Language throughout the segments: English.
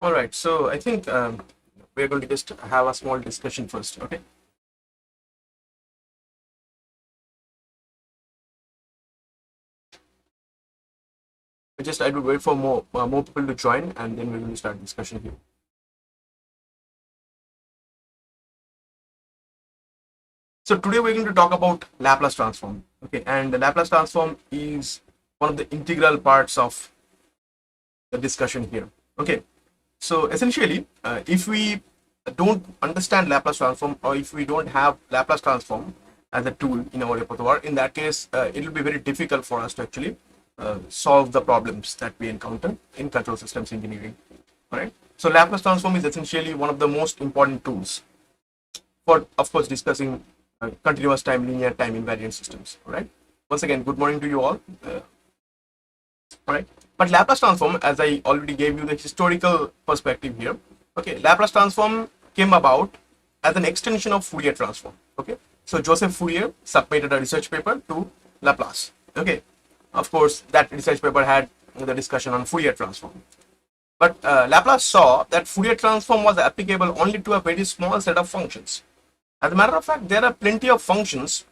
All right, so I think we're going to just have a small discussion first, okay? I will wait for more people to join, and then we're going to start discussion here. So today we're going to talk about Laplace transform, okay? And the Laplace transform is one of the integral parts of the discussion here, okay? So essentially, if we don't understand Laplace transform, or if we don't have Laplace transform as a tool in our repertoire, in that case, it will be very difficult for us to actually solve the problems that we encounter in control systems engineering. All right. So Laplace transform is essentially one of the most important tools for, of course, discussing continuous time, linear time invariant systems. All right. Once again, good morning to you all. All right. But Laplace transform, as I already gave you the historical perspective here, okay, Laplace transform came about as an extension of Fourier transform. Okay. So Joseph Fourier submitted a research paper to Laplace. Okay. Of course, that research paper had the discussion on Fourier transform. But Laplace saw that Fourier transform was applicable only to a very small set of functions. As a matter of fact, there are plenty of functions,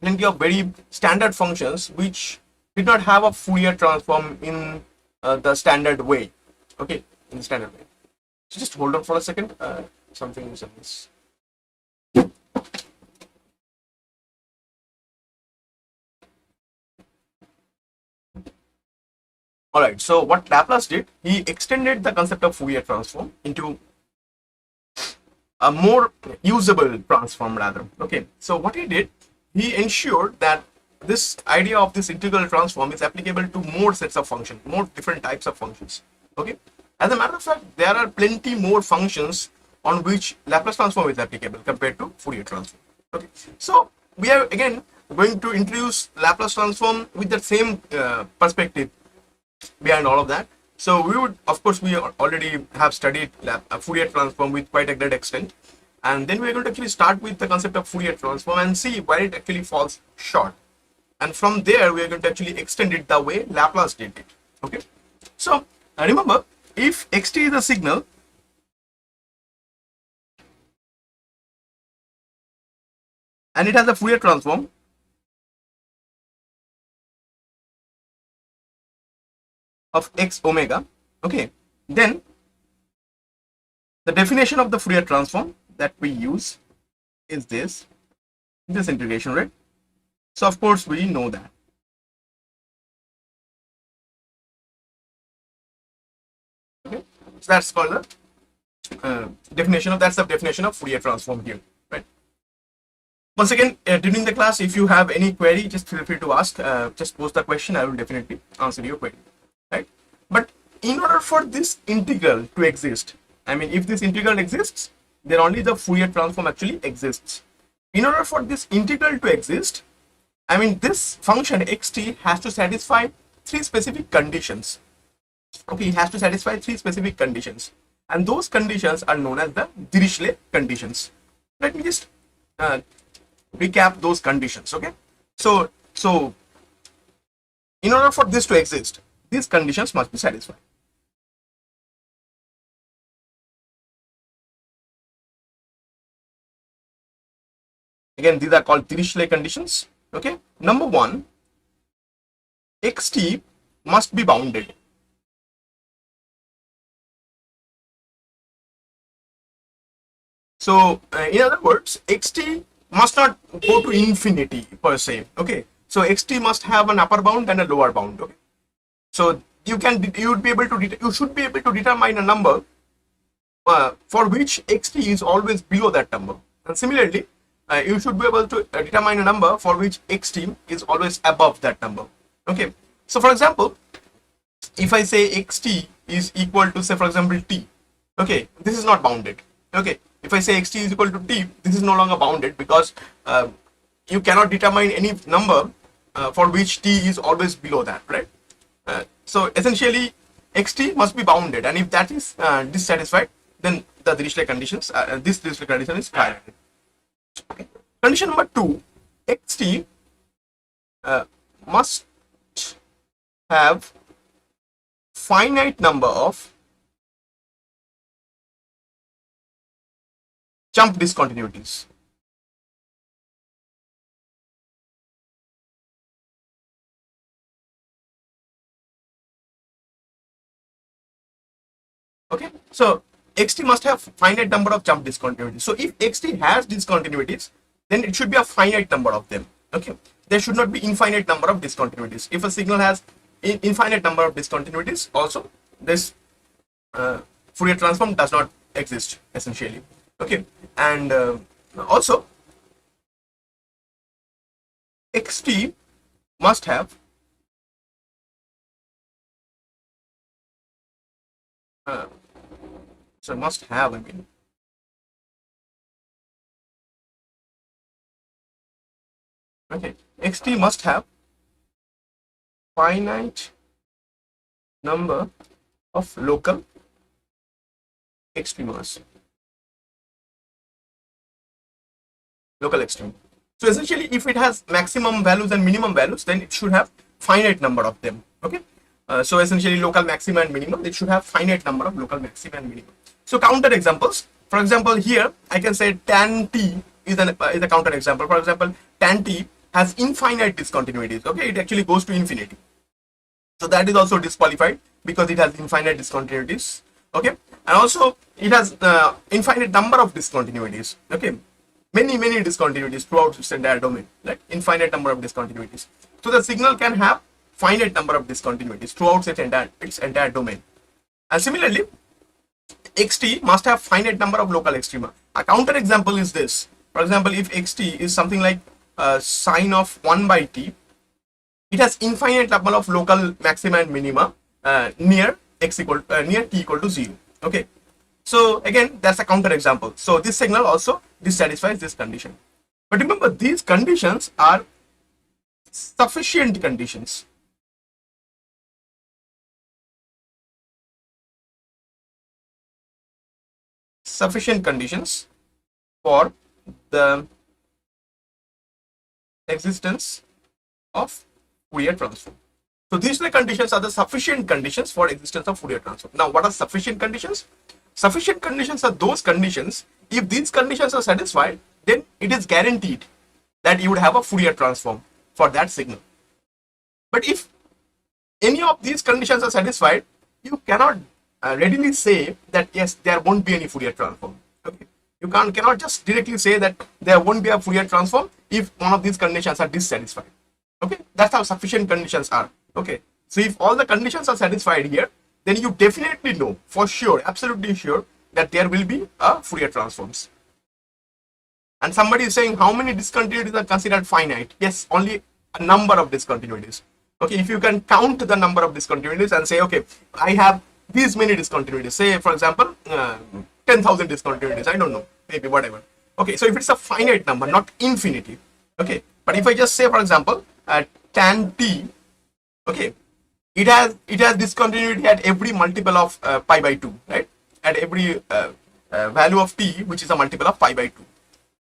plenty of very standard functions which did not have a Fourier transform in the standard way. Okay, in the standard way. So just hold on for a second. Something is amiss. All right. So what Laplace did, he extended the concept of Fourier transform into a more usable transform rather. Okay. So what he did, he ensured that this idea of this integral transform is applicable to more sets of functions, more different types of functions. Okay. As a matter of fact, there are plenty more functions on which Laplace transform is applicable compared to Fourier transform. Okay. So we are again going to introduce Laplace transform with the same perspective behind all of that. So we would, of course, we already have studied Fourier transform with quite a great extent, and then we're going to actually start with the concept of Fourier transform and see where it actually falls short, and from there we are going to actually extend it the way Laplace did it. Okay, so remember, if xt is a signal and it has a Fourier transform, of x omega, okay, then the definition of the Fourier transform that we use is this integration, right? So of course we know that. Okay, so that's called the that's the definition of Fourier transform here, right? Once again, during the class, if you have any query, just feel free to ask. Just post the question, I will definitely answer your query, right? But in order for this integral to exist, I mean, if this integral exists, then only the Fourier transform actually exists. In order for this integral to exist, I mean, this function xt has to satisfy three specific conditions. Okay, it has to satisfy three specific conditions, and those conditions are known as the Dirichlet conditions. Let me just recap those conditions. Okay, so in order for this to exist, these conditions must be satisfied. Again, these are called Dirichlet conditions. Okay, number one, xt must be bounded. So in other words, xt must not go to infinity per se. Okay, so xt must have an upper bound and a lower bound. Okay, so you should be able to determine a number for which xt is always below that number, and similarly you should be able to determine a number for which xt is always above that number. Okay, so for example, if I say xt is equal to, say for example, t, okay, this is not bounded. Okay, if I say xt is equal to t, this is no longer bounded, because you cannot determine any number for which t is always below that, right? So essentially xt must be bounded, and if that is dissatisfied, then the Dirichlet conditions, this Dirichlet condition is violated. Okay. Condition number two, xt must have finite number of jump discontinuities. Okay, so xt must have finite number of jump discontinuities. So if xt has discontinuities, then it should be a finite number of them. Okay, there should not be infinite number of discontinuities. If a signal has infinite number of discontinuities, also this Fourier transform does not exist essentially. Okay, and also xt must have I mean, okay, xt must have finite number of local extremas. Local extreme. So essentially, if it has maximum values and minimum values, then it should have finite number of them. Okay, so essentially local maximum and minimum, it should have finite number of local maximum and minimum. So counter examples, for example, here I can say tan t is a counter example. For example, tan t has infinite discontinuities. Okay, it actually goes to infinity, so that is also disqualified because it has infinite discontinuities. Okay, and also it has infinite number of discontinuities. Okay, many discontinuities throughout its entire domain, like infinite number of discontinuities. So the signal can have finite number of discontinuities throughout its entire domain. And similarly, xt must have finite number of local extrema. A counter example is this. For example, if xt is something like sine of 1 by t, it has infinite number of local maxima and minima near t equal to 0. Okay, so again, that's a counter example. So this signal also dissatisfies this condition. But remember, these conditions are sufficient conditions. Sufficient conditions for the existence of Fourier transform. So these conditions are the sufficient conditions for existence of Fourier transform. Now, what are sufficient conditions? Sufficient conditions are those conditions, if these conditions are satisfied, then it is guaranteed that you would have a Fourier transform for that signal. But if any of these conditions are satisfied, you cannot readily say that yes, there won't be any Fourier transform. Okay, you cannot just directly say that there won't be a Fourier transform if one of these conditions are dissatisfied. Okay, that's how sufficient conditions are. Okay, so if all the conditions are satisfied here, then you definitely know for sure, absolutely sure, that there will be a Fourier transforms. And somebody is saying how many discontinuities are considered finite? Yes, only a number of discontinuities. Okay, if you can count the number of discontinuities and say, okay, I have these many discontinuities, say for example 10,000 discontinuities, I don't know, maybe whatever. Okay, so if it's a finite number, not infinity, okay, but if I just say for example tan t, okay, it has discontinuity at every multiple of pi by 2, right, at every value of t which is a multiple of pi by 2.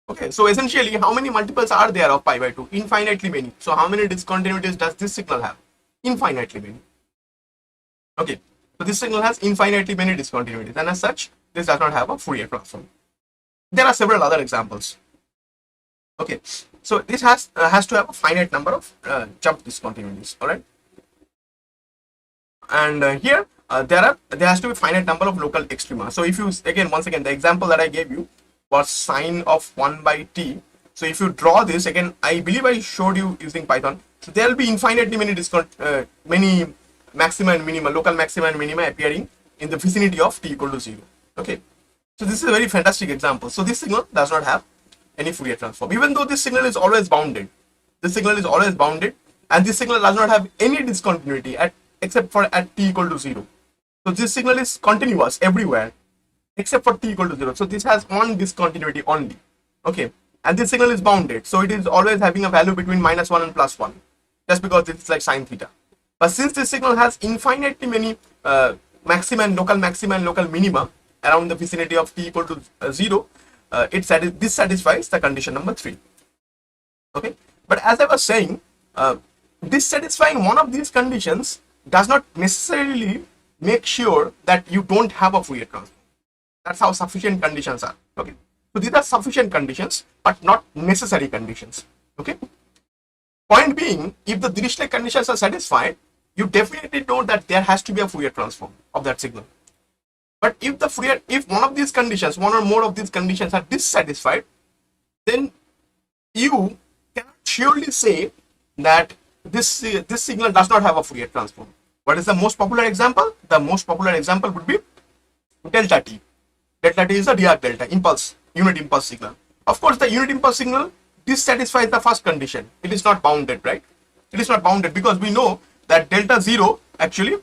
Okay, so essentially how many multiples are there of pi by 2? Infinitely many. So how many discontinuities does this signal have? Infinitely many. Okay, so this signal has infinitely many discontinuities, and as such this does not have a Fourier transform. There are several other examples. Okay, so this has to have a finite number of jump discontinuities. All right, and here there has to be finite number of local extrema. So if you once again the example that I gave you was sine of 1 by t. So if you draw this again, I believe I showed you using Python. So there will be infinitely many many maxima and minima, local maxima and minima appearing in the vicinity of t equal to 0. Okay, so this is a very fantastic example. So this signal does not have any Fourier transform, even though this signal is always bounded. This signal is always bounded, and this signal does not have any discontinuity except for at t equal to 0. So this signal is continuous everywhere except for t equal to 0. So this has one discontinuity only. Okay, and this signal is bounded, so it is always having a value between -1 and +1, just because it's like sine theta. But since this signal has infinitely many maxima and local minima around the vicinity of t equal to 0, this satisfies the condition number 3. Okay, but as I was saying, dissatisfying one of these conditions does not necessarily make sure that you don't have a Fourier transform. That's how sufficient conditions are. Okay, so these are sufficient conditions but not necessary conditions. Okay, point being, if the Dirichlet conditions are satisfied, you definitely know that there has to be a Fourier transform of that signal. But if one of these conditions, one or more of these conditions are dissatisfied, then you cannot surely say that this signal does not have a Fourier transform. What is the most popular example? The most popular example would be delta t. Delta t is a Dirac delta impulse, unit impulse signal. Of course, the unit impulse signal dissatisfies the first condition. It is not bounded, right? It is not bounded because we know that delta 0 actually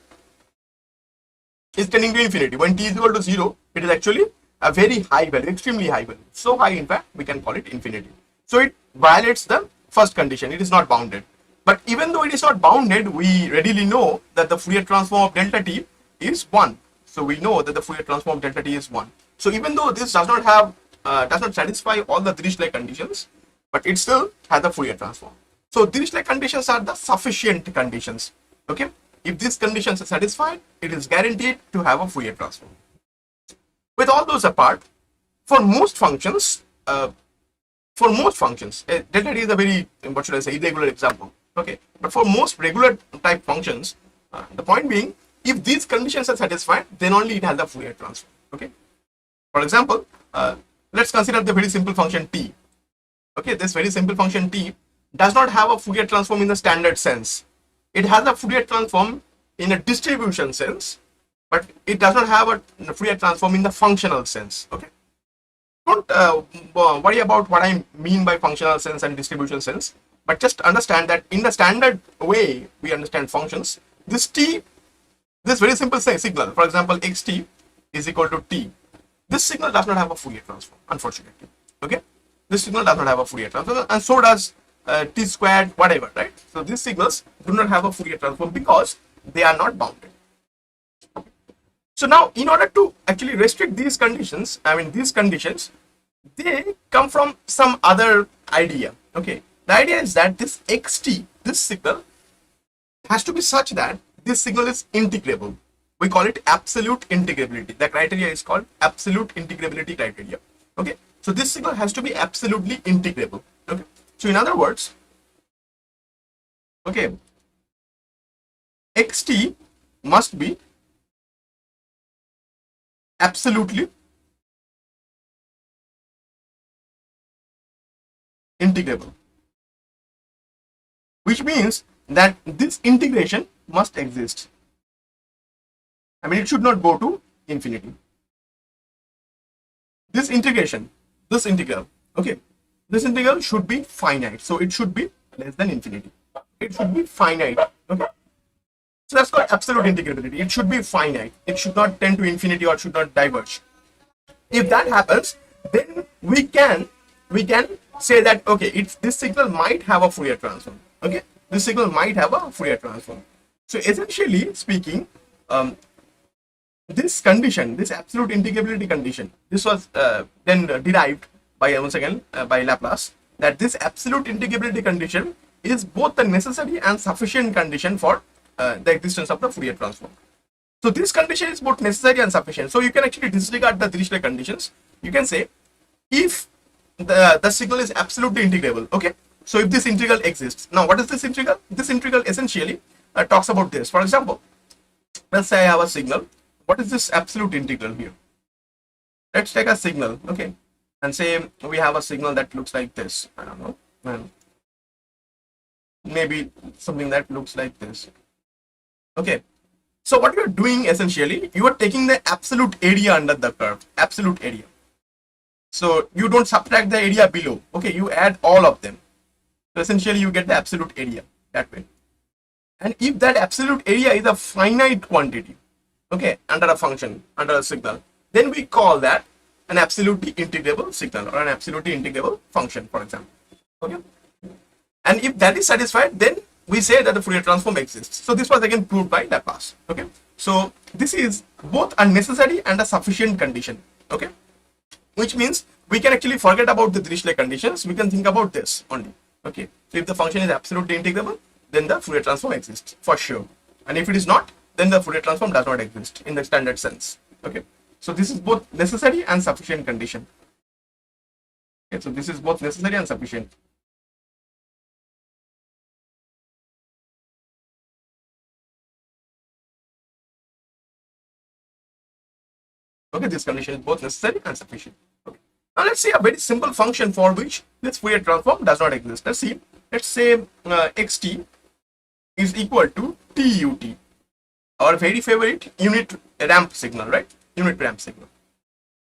is tending to infinity. When t is equal to 0, it is actually a very high value, extremely high value. So high, in fact, we can call it infinity. So it violates the first condition. It is not bounded. But even though it is not bounded, we readily know that the Fourier transform of delta t is 1. So we know that the Fourier transform of delta t is 1. So even though this does not satisfy all the Dirichlet conditions, but it still has the Fourier transform. So Dirichlet conditions are the sufficient conditions. Okay, if these conditions are satisfied, it is guaranteed to have a Fourier transform. With all those apart, for most functions, delta t is a very, what should I say, irregular example. Okay, but for most regular type functions, the point being, if these conditions are satisfied, then only it has the Fourier transform. Okay, for example, let's consider the very simple function t. Okay, this very simple function t does not have a Fourier transform in the standard sense. It has a Fourier transform in a distribution sense, but it does not have a Fourier transform in the functional sense. Okay, don't worry about what I mean by functional sense and distribution sense, but just understand that in the standard way we understand functions, this very simple signal, for example xt is equal to t, this signal does not have a Fourier transform, unfortunately. Okay, this signal does not have a Fourier transform, and so does t squared, whatever, right? So these signals do not have a Fourier transform because they are not bounded. So now, in order to actually restrict these conditions, these conditions, they come from some other idea. Okay, the idea is that this xt, this signal, has to be such that this signal is integrable. We call it absolute integrability. The criteria is called absolute integrability criteria. Okay, so this signal has to be absolutely integrable. Okay, so in other words, okay, xt must be absolutely integrable, which means that this integration must exist. I mean, it should not go to infinity. This integration, this integral, okay, this integral should be finite, so it should be less than infinity. It should be finite, okay. So that's called absolute integrability. It should be finite. It should not tend to infinity or should not diverge. If that happens, then we can say that, okay, this signal might have a Fourier transform. Okay, this signal might have a Fourier transform. So essentially speaking, this condition, this absolute integrability condition, this was then derived by once again by Laplace, that this absolute integrability condition is both the necessary and sufficient condition for the existence of the Fourier transform. So this condition is both necessary and sufficient. So you can actually disregard the Dirichlet conditions. You can say if the signal is absolutely integrable. Okay. So if this integral exists, now what is this integral? This integral essentially talks about this. For example, let's say I have a signal. What is this absolute integral here? Let's take a signal, okay, and say we have a signal that looks like this. I don't know, and maybe something that looks like this. Okay, so what you're doing essentially, you are taking the absolute area under the curve, absolute area. So you don't subtract the area below. Okay, you add all of them. So essentially, you get the absolute area that way. And if that absolute area is a finite quantity, okay, under a function, under a signal, then we call that an absolutely integrable signal or an absolutely integrable function, for example. Okay, and if that is satisfied, then we say that the Fourier transform exists. So this was again proved by Laplace. Okay, so this is both a necessary and a sufficient condition. Okay, which means we can actually forget about the Dirichlet conditions. We can think about this only. Okay, so if the function is absolutely integrable, then the Fourier transform exists for sure. And if it is not, then the Fourier transform does not exist in the standard sense. Okay, so this is both necessary and sufficient condition. Okay, so this is both necessary and sufficient. Okay, this condition is both necessary and sufficient. Okay. Now let's see a very simple function for which this Fourier transform does not exist. Let's see. Let's say xt is equal to tut, our very favorite unit ramp signal, right? Unit ramp signal.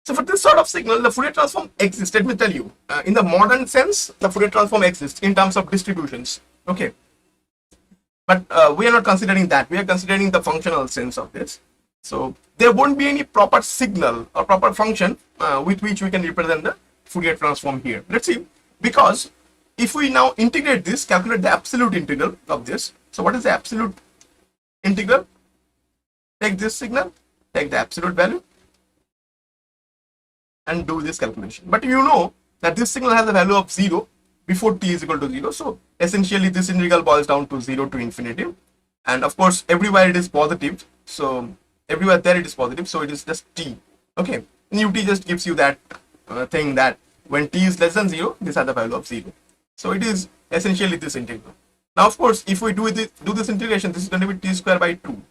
So for this sort of signal, the Fourier transform exists. Let me tell you, in the modern sense, the Fourier transform exists in terms of distributions. Okay, but we are not considering that. We are considering the functional sense of this. So there won't be any proper signal or proper function with which we can represent the Fourier transform here. Let's see, because if we now integrate this, calculate the absolute integral of this. So what is the absolute integral? Take this signal, take the absolute value, and do this calculation. But you know that this signal has a value of 0 before t is equal to 0. So essentially this integral boils down to 0 to infinity. And of course, everywhere it is positive. So everywhere there it is positive. So it is just t. Okay. And ut just gives you that thing that when t is less than 0, this has the value of 0. So it is essentially this integral. Now, of course, if we do this integration, this is going to be t square by 2.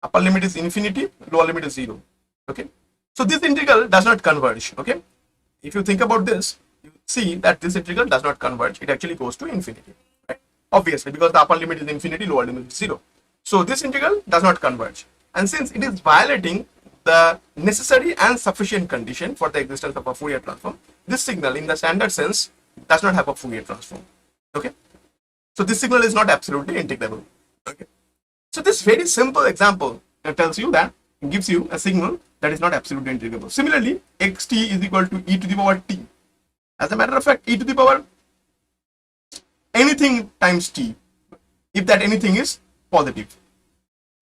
Upper limit is infinity, lower limit is 0. Okay. So this integral does not converge. Okay. If you think about this, you see that this integral does not converge. It actually goes to infinity. Right? Obviously, because the upper limit is infinity, lower limit is 0. So this integral does not converge. And since it is violating the necessary and sufficient condition for the existence of a Fourier transform, this signal in the standard sense does not have a Fourier transform. Okay. So this signal is not absolutely integrable. Okay. So this very simple example tells you that, it gives you a signal that is not absolutely integrable. Similarly, xt is equal to e to the power t. As a matter of fact, e to the power anything times t, if that anything is positive.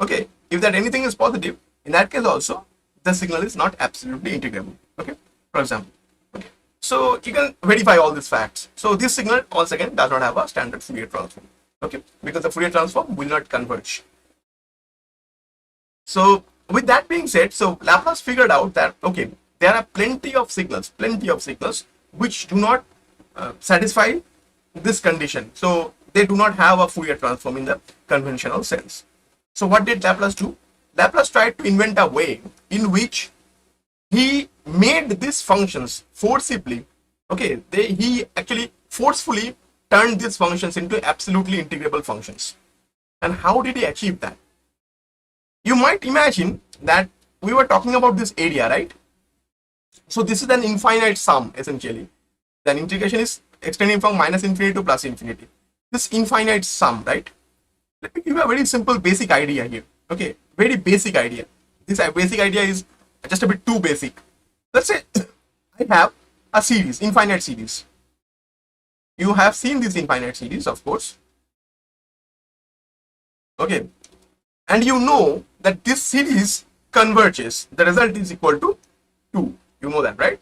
Okay, if that anything is positive, in that case also, the signal is not absolutely integrable. Okay, for example. Okay, so you can verify all these facts. So this signal once again does not have a standard Fourier transform. Okay, because the Fourier transform will not converge. So with that being said, so Laplace figured out that, okay, there are plenty of signals which do not satisfy this condition. So they do not have a Fourier transform in the conventional sense. So what did Laplace do? Laplace tried to invent a way in which he made these functions forcibly. Okay, he actually forcefully turned these functions into absolutely integrable functions. And how did he achieve that? You might imagine that we were talking about this area, right? So this is an infinite sum essentially. Then integration is extending from minus infinity to plus infinity. This infinite sum, right? Let me give you a very simple basic idea here. Okay, very basic idea. This basic idea is just a bit too basic. Let's say I have a series, infinite series. You have seen this infinite series, of course. Okay, and you know that this series converges. The result is equal to 2. You know that, right?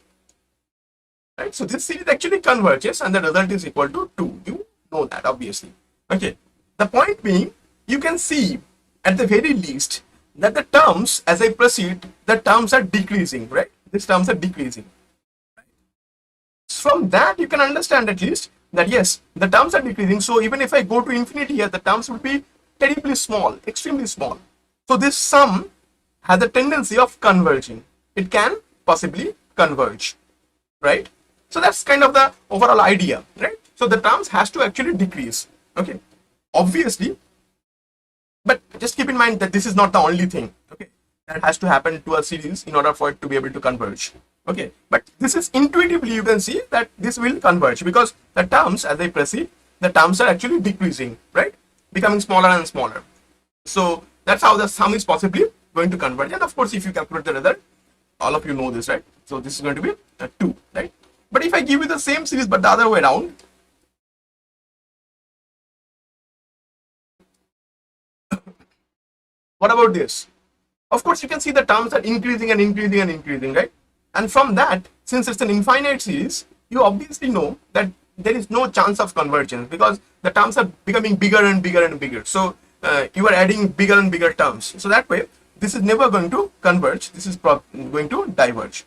Right. So this series actually converges, and the result is equal to 2. You know that, obviously. Okay. The point being, you can see at the very least that the terms, as I proceed, the terms are decreasing, right? These terms are decreasing. From that, you can understand at least that yes, the terms are decreasing. So even if I go to infinity here, the terms will be terribly small, extremely small. So this sum has a tendency of converging. It can possibly converge, right? So that's kind of the overall idea, right? So the terms has to actually decrease, okay? Obviously, but just keep in mind that this is not the only thing, okay, that has to happen to a series in order for it to be able to converge, okay? But this is intuitively, you can see that this will converge because the terms, as I proceed, the terms are actually decreasing, right? Becoming smaller and smaller. So that's how the sum is possibly going to converge. And of course, if you calculate the result, all of you know this, right? So this is going to be 2, right? But if I give you the same series but the other way around, what about this? Of course, you can see the terms are increasing and increasing and increasing, right? And from that, since it's an infinite series, you obviously know that there is no chance of convergence because the terms are becoming bigger and bigger and bigger. So you are adding bigger and bigger terms. So that way, this is never going to converge. This is going to diverge.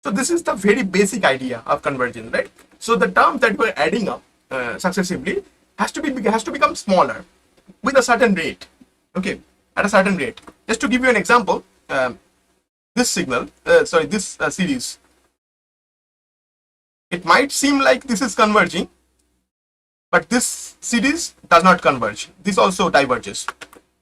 So this is the very basic idea of convergence, right? So the terms that we're adding up successively has to become smaller with a certain rate, okay, at a certain rate. Just to give you an example, this series, it might seem like this is converging, but this series does not converge. This also diverges.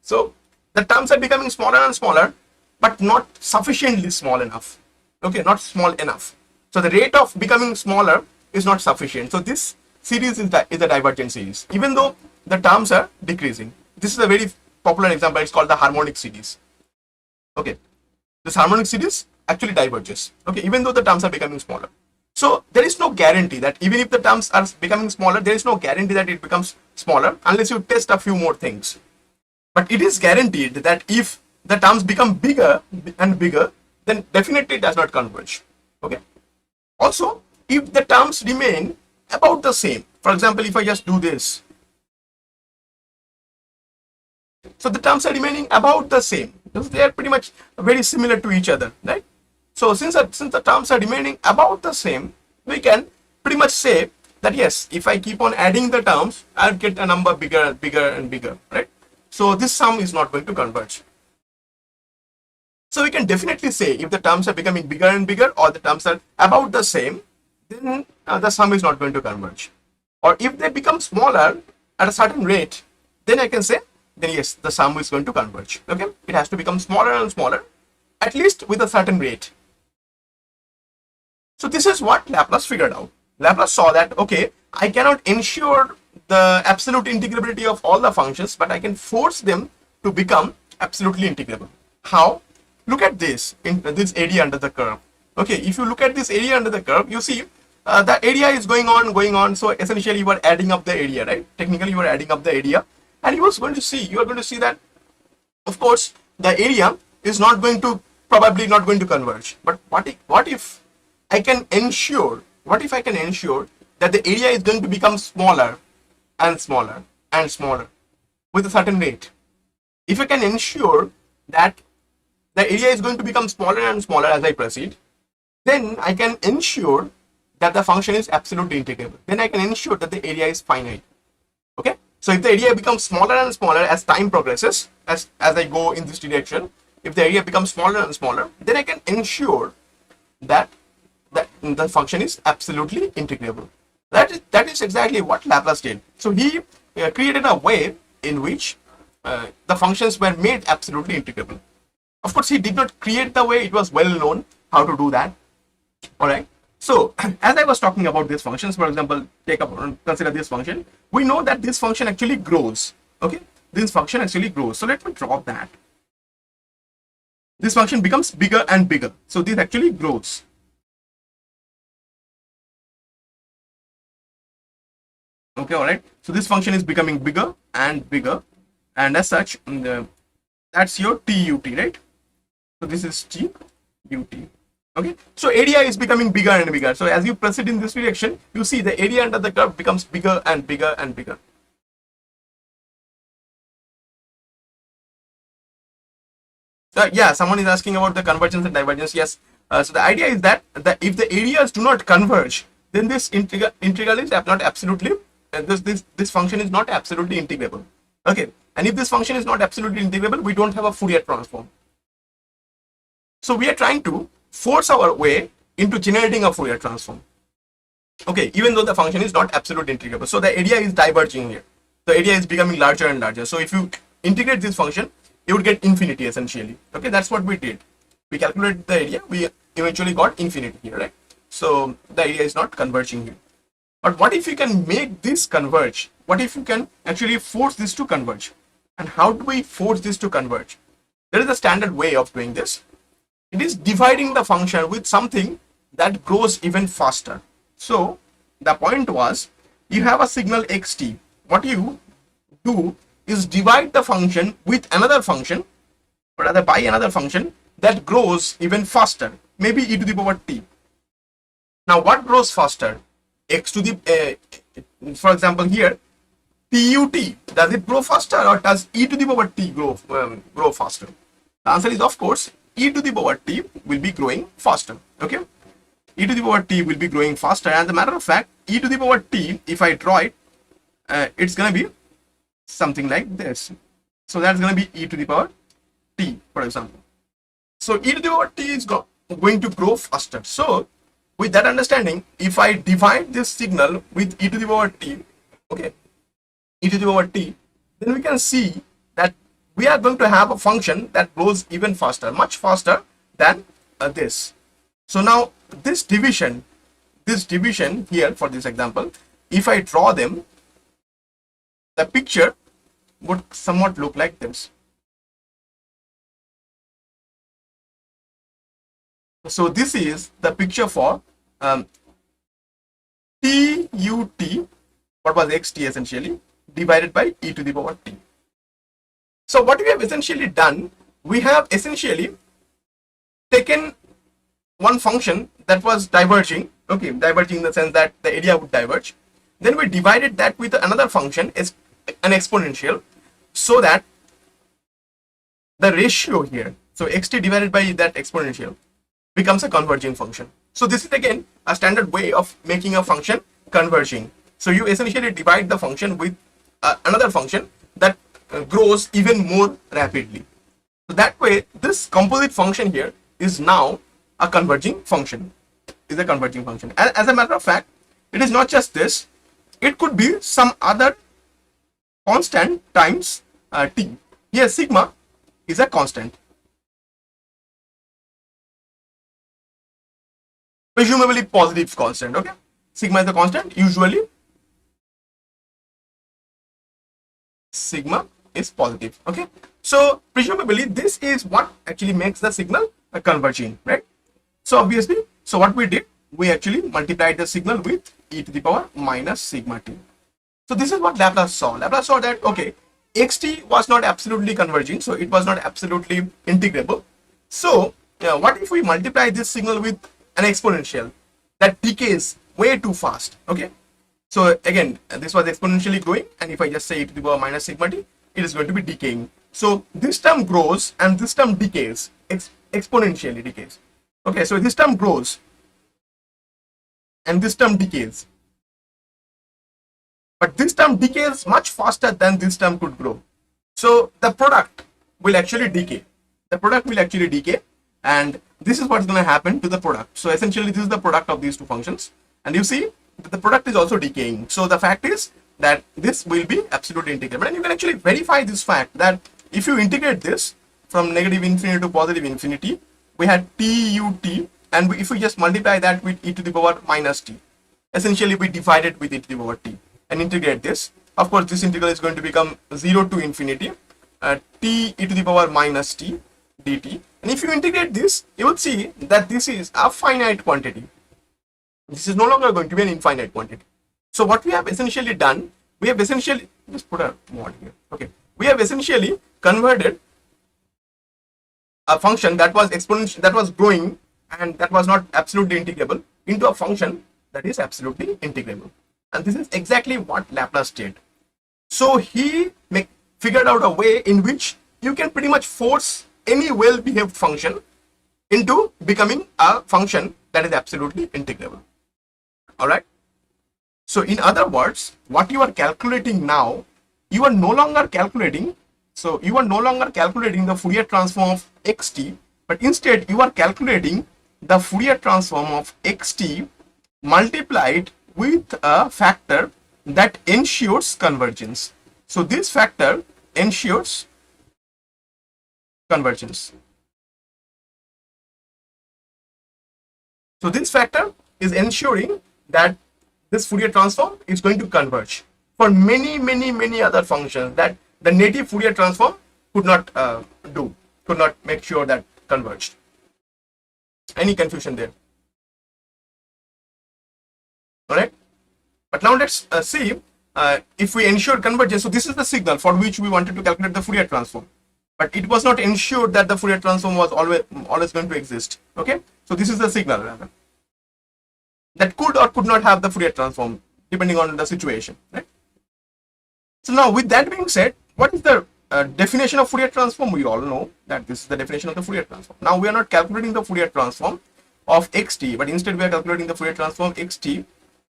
So the terms are becoming smaller and smaller, but not sufficiently small enough. Okay, not small enough. So the rate of becoming smaller is not sufficient. So this series is a divergent series, even though the terms are decreasing. This is a very popular example. It's called the harmonic series. Okay, this harmonic series actually diverges. Okay, even though the terms are becoming smaller. So there is no guarantee that even if the terms are becoming smaller, there is no guarantee that it becomes smaller unless you test a few more things. But it is guaranteed that if the terms become bigger and bigger, then definitely it does not converge. Okay. Also, if the terms remain about the same, for example, if I just do this, so the terms are remaining about the same because they are pretty much very similar to each other, right? So since the terms are remaining about the same, we can pretty much say that yes, if I keep on adding the terms, I'll get a number bigger, bigger and bigger, right? So this sum is not going to converge. So we can definitely say if the terms are becoming bigger and bigger or the terms are about the same, then the sum is not going to converge. Or if they become smaller at a certain rate, then I can say, then yes, the sum is going to converge. Okay, it has to become smaller and smaller, at least with a certain rate. So this is what Laplace figured out. Laplace saw that, okay, I cannot ensure the absolute integrability of all the functions, but I can force them to become absolutely integrable. How? Look at this, in this area under the curve. Okay, if you look at this area under the curve, you see the area is going on. So essentially you are adding up the area, right? Technically you are adding up the area, and you are going to see that, of course, the area is probably not going to converge. But what if I can ensure that the area is going to become smaller and smaller and smaller with a certain rate? If I can ensure that the area is going to become smaller and smaller as I proceed, then I can ensure that the function is absolutely integrable. Then I can ensure that the area is finite. Okay, So if the area becomes smaller and smaller as time progresses, as I go in this direction, if the area becomes smaller and smaller, then I can ensure that the function is absolutely integrable. That is exactly what Laplace did. So he created a way in which the functions were made absolutely integrable. Of course, he did not create the way. It was well known how to do that. All right. So as I was talking about these functions, for example, consider this function. We know that this function actually grows. Okay, this function actually grows. So let me drop that. This function becomes bigger and bigger. So this actually grows. Okay, all right. So this function is becoming bigger and bigger, and as such, that's your TUT, right? So this is TUT. Okay, so area is becoming bigger and bigger. So as you proceed in this direction, you see the area under the curve becomes bigger and bigger and bigger. Yeah, someone is asking about the convergence and divergence. Yes. So the idea is that if the areas do not converge, then this integral is not absolutely, this function is not absolutely integrable. Okay, and if this function is not absolutely integrable, we don't have a Fourier transform. So we are trying to force our way into generating a Fourier transform. Okay, even though the function is not absolutely integrable. So the area is diverging here. The area is becoming larger and larger. So if you integrate this function, you would get infinity essentially. Okay, that's what we did. We calculated the area, we eventually got infinity here, right? So the area is not converging here. But what if you can make this converge? What if you can actually force this to converge? And how do we force this to converge? There is a standard way of doing this. It is dividing the function with something that grows even faster. So the point was, you have a signal xt. What you do is divide the function with another function, or rather by another function that grows even faster, maybe e to the power t. Now what grows faster? X to the, for example here, TUT, does it grow faster or does e to the power t grow faster? The answer is, of course, e to the power t will be growing faster. Okay, e to the power t will be growing faster. As a matter of fact, e to the power t, if I draw it, it's going to be something like this. So that's going to be e to the power t, for example. So e to the power t is going to grow faster. So with that understanding, if I divide this signal with e to the power t, okay, e to the power t, then we can see that we are going to have a function that grows even faster, much faster than this. So now this division here for this example, if I draw them, the picture would somewhat look like this. So this is the picture for TUT, what was xt essentially, divided by e to the power t. So what we have essentially done, we have essentially taken one function that was diverging, okay, diverging in the sense that the area would diverge. Then we divided that with another function, is an exponential, so that the ratio here, so xt divided by that exponential, becomes a converging function. So this is again a standard way of making a function converging. So you essentially divide the function with another function that grows even more rapidly. So that way, this composite function here is now a converging function. Is a converging function. As a matter of fact, it is not just this. It could be some other constant times t. Here, sigma is a constant. Presumably positive constant. Okay, sigma is a constant. Usually, sigma is positive. Okay, so presumably this is what actually makes the signal converging, right? So obviously, so what we did, we actually multiplied the signal with e to the power minus sigma t. So this is what Laplace saw. Laplace saw that, okay, xt was not absolutely converging, so it was not absolutely integrable. So what if we multiply this signal with an exponential that decays way too fast? Okay, so again, this was exponentially growing, and if I just say e to the power minus sigma t, it is going to be decaying. So this term grows and this term decays, exponentially decays. Okay, so this term grows and this term decays. but this term decays much faster than this term could grow. So the product will actually decay. The product will actually decay, and this is what's going to happen to the product. So essentially, this is the product of these two functions, and you see that the product is also decaying. So the fact is that this will be absolutely integrable, and you can actually verify this fact that if you integrate this from negative infinity to positive infinity, we had t ut, and if we just multiply that with e to the power minus t, essentially we divide it with e to the power t and integrate this. Of course, this integral is going to become 0 to infinity t e to the power minus t dt. And if you integrate this, you will see that this is a finite quantity. This is no longer going to be an infinite quantity. So what we have essentially done, we have essentially, just put a mod here. Okay, we have essentially converted a function that was exponential, that was growing, and that was not absolutely integrable, into a function that is absolutely integrable. And this is exactly what Laplace did. So he figured out a way in which you can pretty much force any well-behaved function into becoming a function that is absolutely integrable. All right. So in other words, what you are calculating now, you are no longer calculating. So you are no longer calculating the Fourier transform of xt, but instead you are calculating the Fourier transform of xt multiplied with a factor that ensures convergence. So this factor ensures convergence. So this factor is ensuring that this Fourier transform is going to converge for many other functions that the native Fourier transform could not could not make sure that converged. Any confusion there? All right. But now let's see if we ensure convergence. So this is the signal for which we wanted to calculate the Fourier transform, but it was not ensured that the Fourier transform was always going to exist. Okay, so this is the signal rather that could or could not have the Fourier transform depending on the situation, right? So now with that being said, what is the definition of Fourier transform? We all know that this is the definition of the Fourier transform. Now we are not calculating the Fourier transform of xt, but instead we are calculating the Fourier transform xt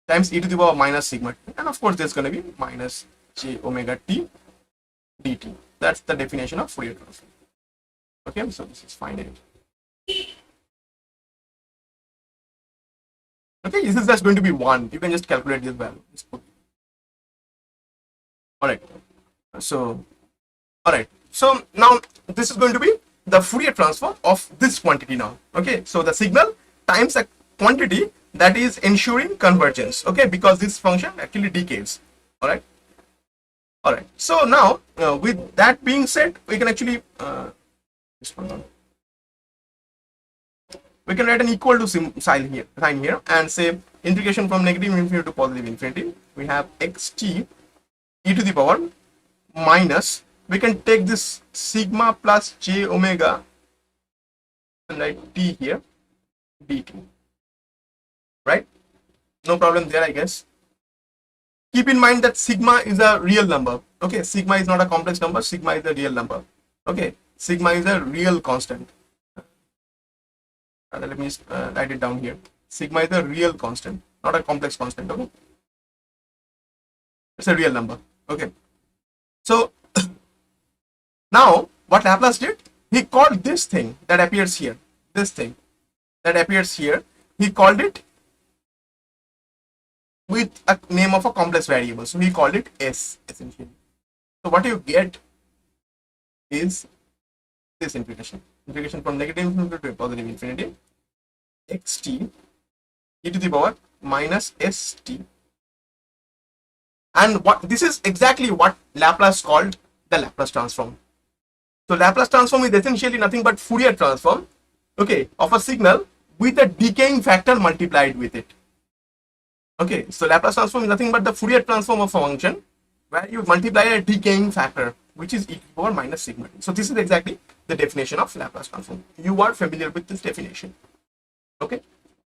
times e to the power minus sigma t, and of course there's going to be minus j omega t dt. That's the definition of Fourier transform. Okay, so this is finite. Okay, this is just going to be 1. You can just calculate this value. All right. So, all right. So now this is going to be the Fourier transform of this quantity now. Okay, so the signal times a quantity that is ensuring convergence. Okay, because this function actually decays. All right. All right. So now with that being said, we can actually we can write an equal to sign here and say integration from negative infinity to positive infinity. We have xt e to the power minus, we can take this sigma plus j omega and write t here dt, right? No problem there, I guess. Keep in mind that sigma is a real number. Okay, sigma is not a complex number, sigma is a real number. Okay, sigma is a real constant. Let me write it down here. Sigma is a real constant, not a complex constant. Okay, it's a real number. Okay, so now what Laplace did, he called this thing that appears here, this thing that appears here, he called it with a name of a complex variable. So he called it S essentially. So what you get is this integration from negative infinity to positive infinity, xt e to the power minus st. And what this is exactly what Laplace called the Laplace transform. So Laplace transform is essentially nothing but Fourier transform, okay, of a signal with a decaying factor multiplied with it. Okay, so Laplace transform is nothing but the Fourier transform of a function where you multiply a decaying factor, which is e to the power minus sigma t. So this is exactly the definition of Laplace transform. You are familiar with this definition. Okay,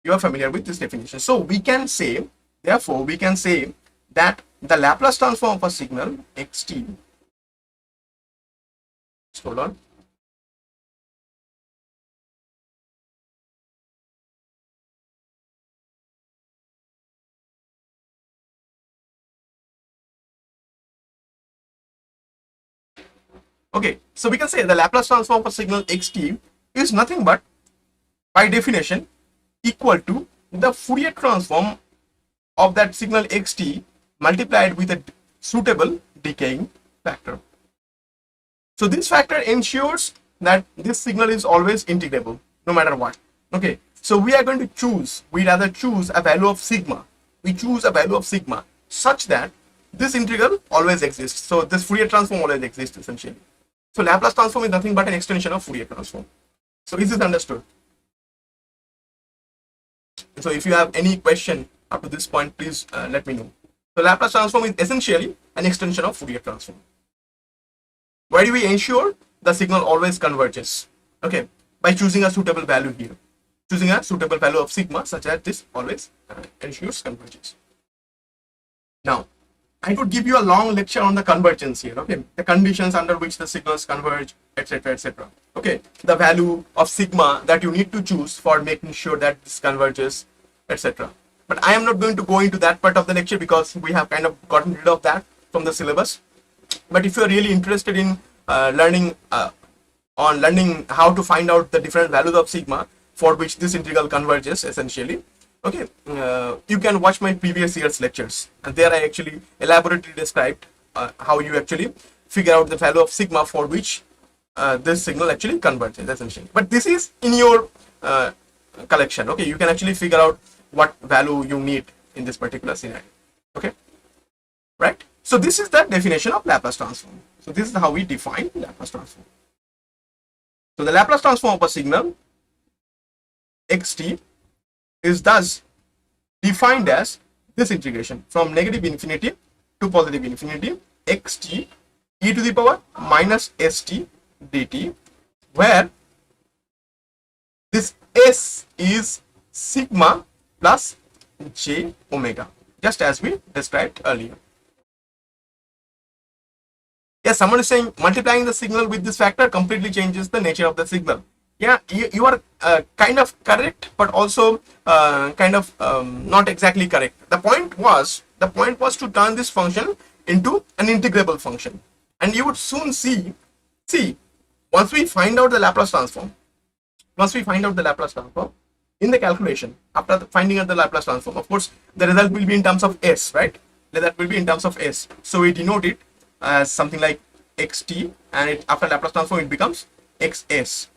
you are familiar with this definition. So we can say, therefore, we can say that the Laplace transform of a signal xt, hold on, Okay, so we can say the Laplace transform of a signal xt is nothing but, by definition, equal to the Fourier transform of that signal xt multiplied with a suitable decaying factor. So this factor ensures that this signal is always integrable no matter what. Okay, so we are going to choose, we rather choose a value of sigma. We choose a value of sigma such that this integral always exists. So this Fourier transform always exists essentially. So Laplace transform is nothing but an extension of Fourier transform. So is this understood? So if you have any question up to this point, please let me know. So Laplace transform is essentially an extension of Fourier transform. Why do we ensure the signal always converges? Okay, by choosing a suitable value here. Choosing a suitable value of sigma such that this always ensures convergence. Now, I could give you a long lecture on the convergence here, okay? The conditions under which the signals converge, etc., etc. Okay, the value of sigma that you need to choose for making sure that this converges, etc. But I am not going to go into that part of the lecture because we have kind of gotten rid of that from the syllabus. But if you are really interested in learning how to find out the different values of sigma for which this integral converges essentially, okay, you can watch my previous year's lectures, and there I actually elaborately described how you actually figure out the value of sigma for which this signal actually converges essentially. But this is in your collection, okay? You can actually figure out what value you need in this particular scenario, okay? Right? So this is the definition of Laplace transform. So this is how we define Laplace transform. So the Laplace transform of a signal xt is thus defined as this integration from negative infinity to positive infinity xt e to the power minus st dt, where this s is sigma plus j omega, just as we described earlier. Yes, someone is saying multiplying the signal with this factor completely changes the nature of the signal. Yeah, you are kind of correct, but also not exactly correct. The point was to turn this function into an integrable function, and you would soon see once we find out the Laplace transform, in the calculation after finding out the Laplace transform, of course the result will be in terms of s, right? That will be in terms of s. So we denote it as something like xt, and after Laplace transform it becomes xs.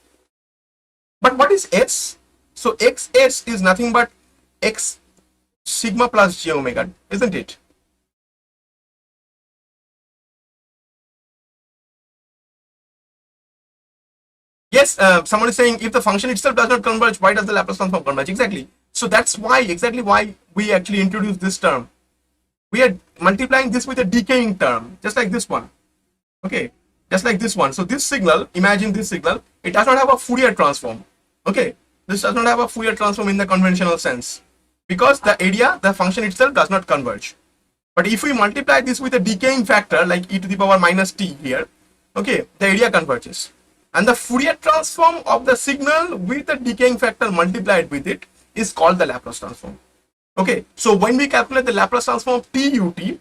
But what is s? So xs is nothing but x sigma plus j omega, isn't it? Yes, someone is saying if the function itself does not converge, why does the Laplace transform converge? Exactly. So that's why we actually introduced this term. We are multiplying this with a decaying term, just like this one. Okay, just like this one. So this signal, imagine this signal, it does not have a Fourier transform. Okay, this does not have a Fourier transform in the conventional sense because the function itself does not converge. But if we multiply this with a decaying factor like e to the power minus t here, okay, the area converges. And the Fourier transform of the signal with the decaying factor multiplied with it is called the Laplace transform. Okay, so when we calculate the Laplace transform of TUT,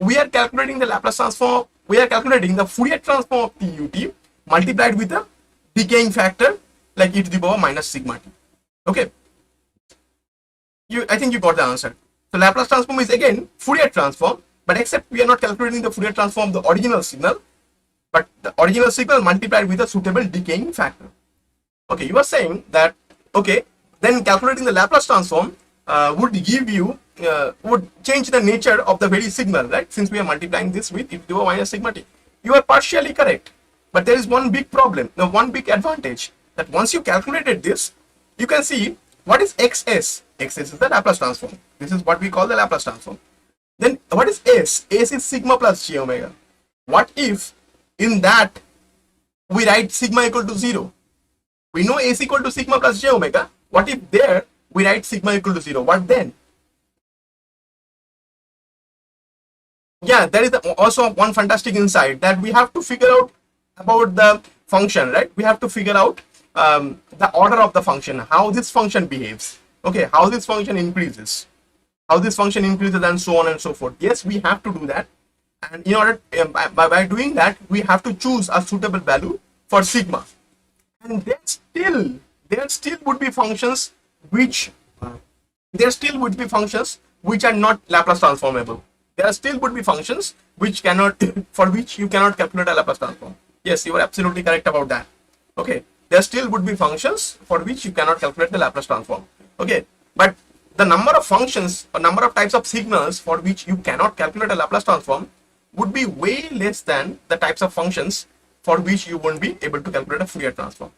we are calculating the Laplace transform, we are calculating the Fourier transform of TUT multiplied with a decaying factor like e to the power minus sigma t. Okay, I think you got the answer. So Laplace transform is again Fourier transform, but except we are not calculating the Fourier transform of the original signal, but the original signal multiplied with a suitable decaying factor. Okay, you are saying that, okay, then calculating the Laplace transform would give you, would change the nature of the very signal, right? Since we are multiplying this with e to the power minus sigma t. You are partially correct, but there is one big problem, one big advantage, that once you calculated this, you can see what is xs. Xs is the Laplace transform. This is what we call the Laplace transform. Then what is s? S is sigma plus j omega. What if in that we write sigma equal to 0? We know s equal to sigma plus j omega. What if there we write sigma equal to 0? What then? Yeah, there is also one fantastic insight that we have to figure out about the function, right? We have to figure out the order of the function, how this function behaves, okay, how this function increases, and so on and so forth. Yes, we have to do that, and in order by doing that, we have to choose a suitable value for sigma, and there still would be functions which there still would be functions which are not Laplace transformable. There still would be functions which cannot for which you cannot calculate a Laplace transform. Yes, you are absolutely correct about that. Okay, there still would be functions for which you cannot calculate the Laplace transform. Okay, but the number of functions or number of types of signals for which you cannot calculate a Laplace transform would be way less than the types of functions for which you won't be able to calculate a Fourier transform.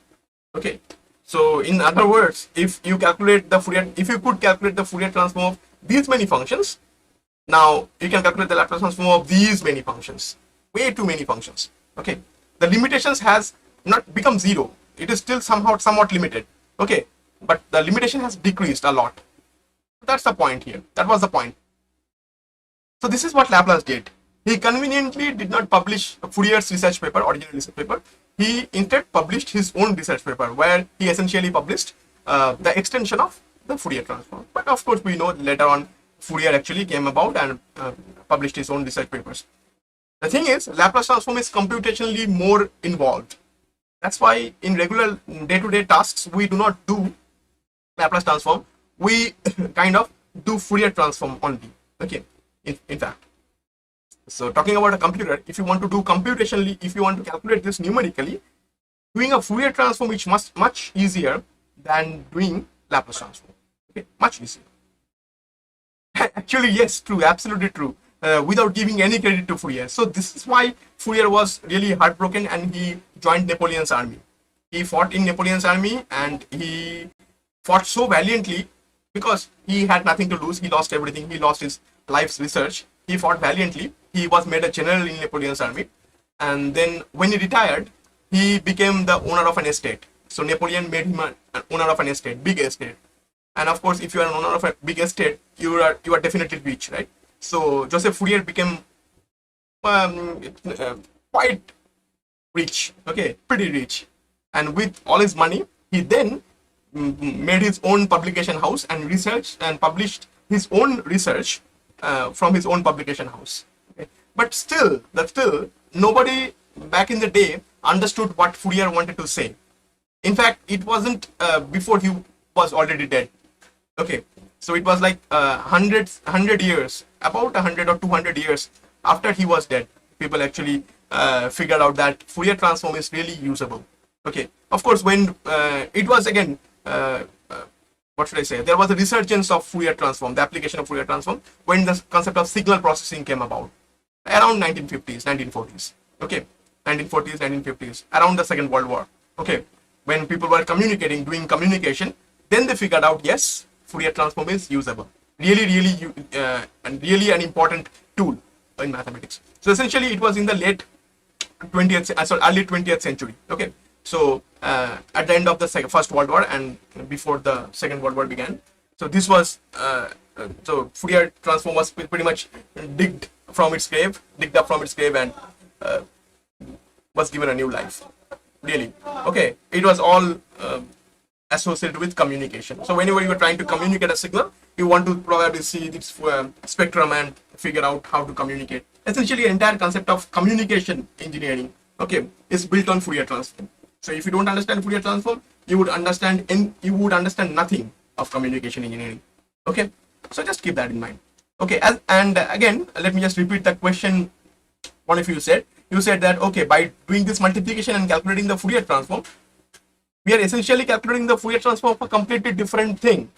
Okay, so in other words, if you could calculate the Fourier transform of these many functions, now you can calculate the Laplace transform of these many functions, way too many functions. Okay, the limitations has not become zero. It is still somewhat limited. Okay, but the limitation has decreased a lot. That's the point here. That was the point. So this is what Laplace did. He conveniently did not publish Fourier's research paper, original research paper. He instead published his own research paper, where he essentially published the extension of the Fourier transform. But of course, we know later on Fourier actually came about and published his own research papers. The thing is, Laplace transform is computationally more involved. That's why in regular day-to-day tasks, we do not do Laplace transform. We kind of do Fourier transform only. Okay, in fact. So talking about a computer, if you want to do computationally, if you want to calculate this numerically, doing a Fourier transform is much easier than doing Laplace transform. Okay, much easier. Actually, yes, true, absolutely true. Without giving any credit to Fourier. So this is why Fourier was really heartbroken and he joined Napoleon's army. He fought in Napoleon's army and he fought so valiantly because he had nothing to lose. He lost everything. He lost his life's research. He fought valiantly. He was made a general in Napoleon's army. And then when he retired, he became the owner of an estate. So Napoleon made him an owner of an estate, big estate. And of course, if you are an owner of a big estate, you are definitely rich, right? So Joseph Fourier became quite rich, okay, pretty rich. And with all his money, he then made his own publication house and researched and published his own research from his own publication house. Okay? But still, nobody back in the day understood what Fourier wanted to say. In fact, it wasn't before he was already dead. Okay, so it was like 100 years, about 100 or 200 years after he was dead, people actually figured out that Fourier transform is really usable. Okay, of course, when it was again, what should I say? There was a resurgence of Fourier transform, the application of Fourier transform, when the concept of signal processing came about around 1950s, 1940s. Okay, 1940s, 1950s, around the Second World War. Okay, when people were communicating, doing communication, then they figured out, yes, Fourier transform is usable. Really an important tool in mathematics. So essentially, it was in the late 20th, early 20th century. Okay, so at the end of the First World War and before the Second World War began. So this was so Fourier transform was pretty much digged up from its grave, and was given a new life. Really, okay. It was all associated with communication. So whenever you are trying to communicate a signal, you want to probably see this spectrum and figure out how to communicate. Essentially, the entire concept of communication engineering, okay, is built on Fourier transform. So if you don't understand Fourier transform, you would understand nothing of communication engineering. Okay, so just keep that in mind. Okay, and again, let me just repeat the question. One of you said that okay, by doing this multiplication and calculating the Fourier transform, we are essentially calculating the Fourier transform of a completely different thing.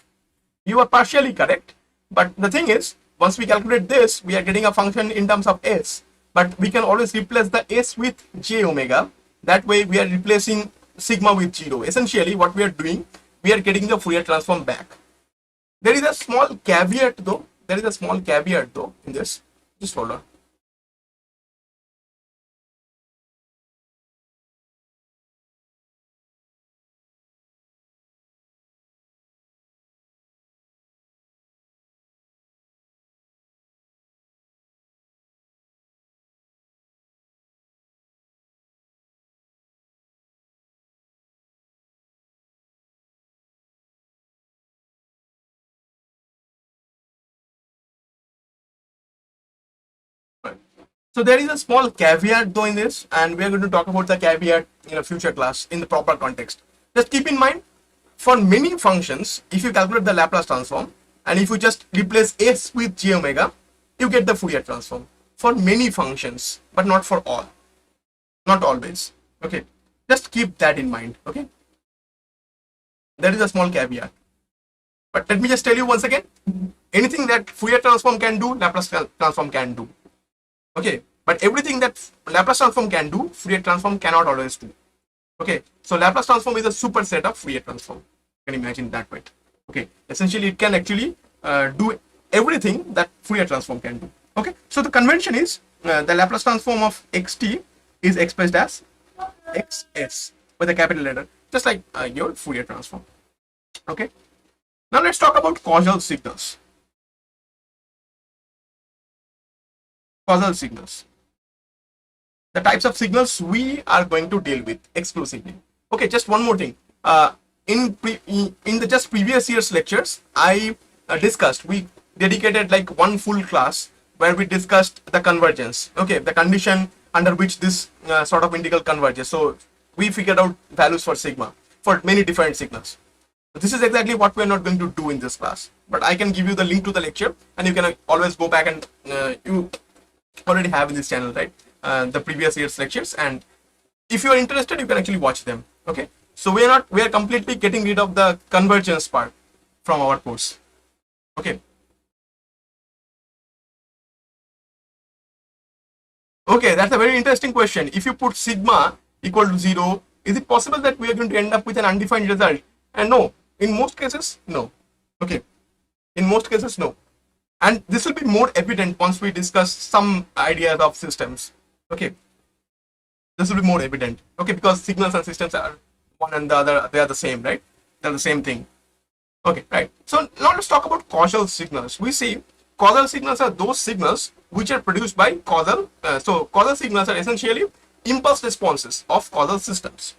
You are partially correct, but the thing is, once we calculate this, we are getting a function in terms of s, but we can always replace the s with j omega. That way, we are replacing sigma with 0. Essentially, what we are doing, we are getting the Fourier transform back. There is a small caveat though. In this. Just hold on. So there is a small caveat though in this, and we are going to talk about the caveat in a future class in the proper context. Just keep in mind, for many functions, if you calculate the Laplace transform, and if you just replace s with j omega, you get the Fourier transform for many functions, but not for all, not always. Okay, just keep that in mind. Okay, there is a small caveat. But let me just tell you once again, anything that Fourier transform can do, Laplace transform can do. Okay, but everything that Laplace transform can do, Fourier transform cannot always do. Okay, so Laplace transform is a superset of Fourier transform. You can imagine that way. Okay, essentially it can actually do everything that Fourier transform can do. Okay, so the convention is the Laplace transform of xt is expressed as xs with a capital letter, just like your Fourier transform. Okay, now let's talk about causal signals. Causal signals, the types of signals we are going to deal with exclusively. Okay, just one more thing. In the just previous year's lectures, I discussed, we dedicated like one full class where we discussed the convergence. Okay, the condition under which this sort of integral converges. So we figured out values for sigma for many different signals. This is exactly what we are not going to do in this class, but I can give you the link to the lecture, and you can always go back and you already have in this channel, right? The previous year's lectures, and if you are interested, you can actually watch them. Okay, so we are completely getting rid of the convergence part from our course. Okay, okay, that's a very interesting question. If you put sigma equal to 0, is it possible that we are going to end up with an undefined result? And no, in most cases, no. Okay, in most cases, no. And this will be more evident once we discuss some ideas of systems. Okay, this will be more evident. Okay, because signals and systems are one and the other, they are the same, right? They're the same thing. Okay, right. So now let's talk about causal signals. We see causal signals are those signals which are produced by causal. So causal signals are essentially impulse responses of causal systems.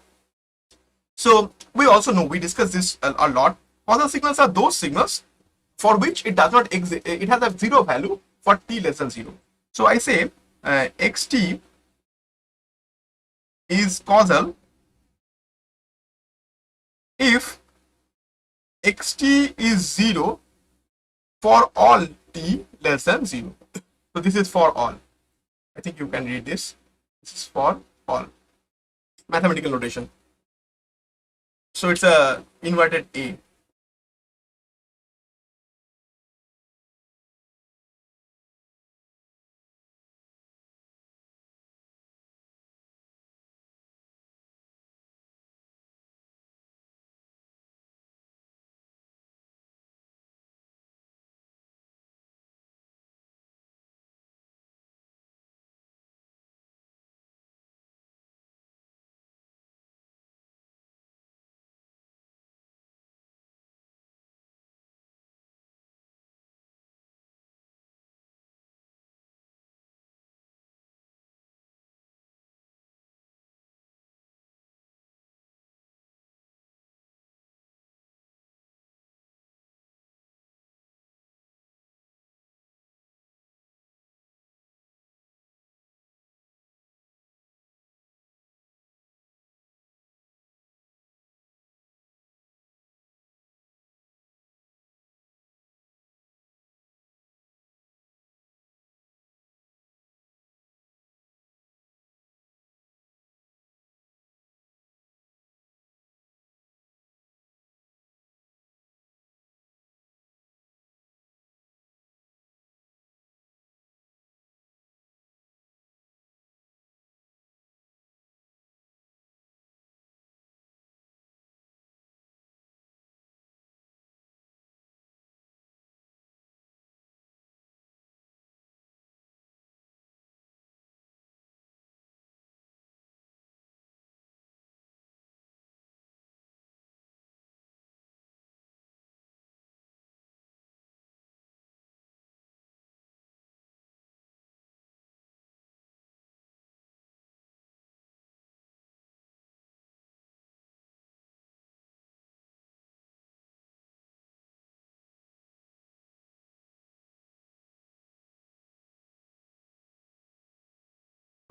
So we also know, we discussed this a lot. Causal signals are those signals for which it does not exist. It has a zero value for t less than 0. So I say xt is causal if xt is 0 for all t less than 0. So this is for all. I think you can read this. This is for all. Mathematical notation. So it's a inverted A.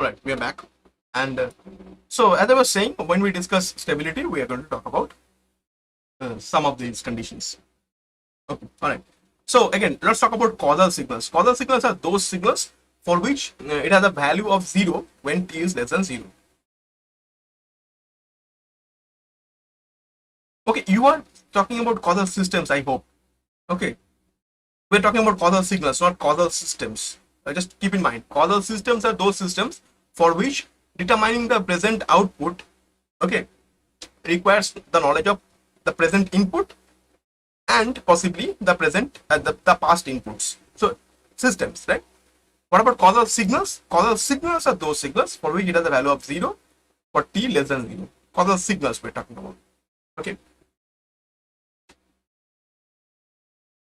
All right, we are back. And so, as I was saying, when we discuss stability, we are going to talk about some of these conditions. Okay, all right. So, again, let's talk about causal signals. Causal signals are those signals for which it has a value of 0 when t is less than 0. Okay, you are talking about causal systems, I hope. Okay, we're talking about causal signals, not causal systems. Just keep in mind, causal systems are those systems for which determining the present output, okay, requires the knowledge of the present input and possibly the present the past inputs. So systems, right? What about causal signals? Causal signals are those signals for which it has a value of 0 for t less than 0. Causal signals we're talking about. Okay.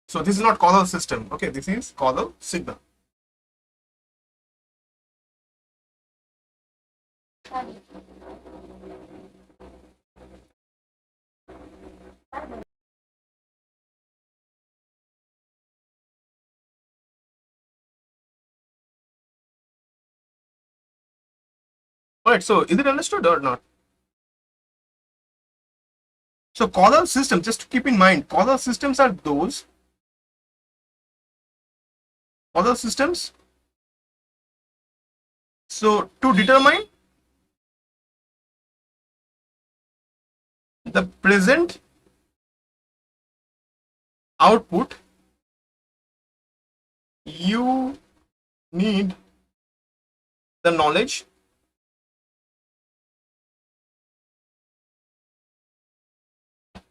So this is not causal system. Okay, this is causal signal. Alright, so is it understood or not? So causal systems, just to keep in mind, causal systems are those causal systems. So to determine the present output, you need the knowledge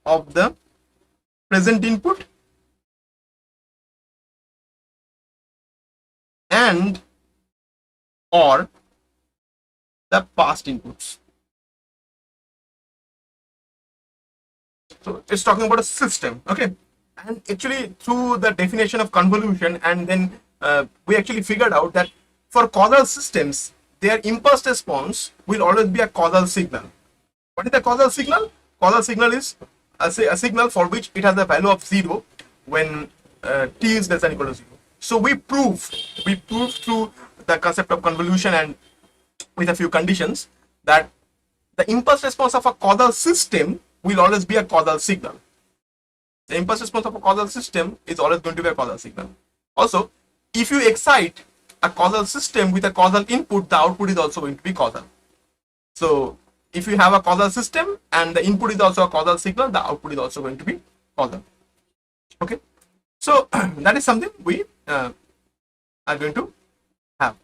of the present input and or the past inputs. So it's talking about a system, okay? And actually through the definition of convolution, and then we actually figured out that for causal systems, their impulse response will always be a causal signal. What is the causal signal? Causal signal is a signal for which it has a value of 0 when t is less than or equal to 0. So we proved through the concept of convolution and with a few conditions that the impulse response of a causal system will always be a causal signal. The impulse response of a causal system is always going to be a causal signal. Also, if you excite a causal system with a causal input, the output is also going to be causal. So if you have a causal system and the input is also a causal signal, the output is also going to be causal. Okay, so that is something we are going to have.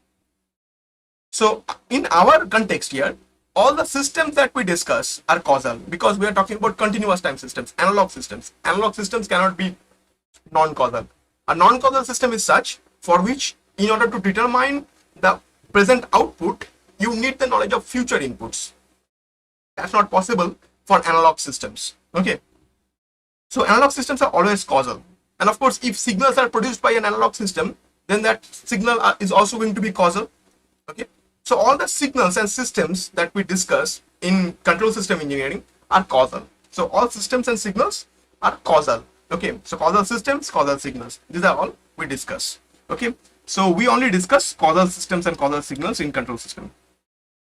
So in our context here, all the systems that we discuss are causal because we are talking about continuous time systems, analog systems. Analog systems cannot be non-causal. A non-causal system is such for which, in order to determine the present output, you need the knowledge of future inputs. That's not possible for analog systems. Okay, so analog systems are always causal, and of course if signals are produced by an analog system, then that signal is also going to be causal. Okay, so all the signals and systems that we discuss in control system engineering are causal. So all systems and signals are causal. Okay, so causal systems, causal signals, these are all we discuss. Okay, so we only discuss causal systems and causal signals in control system.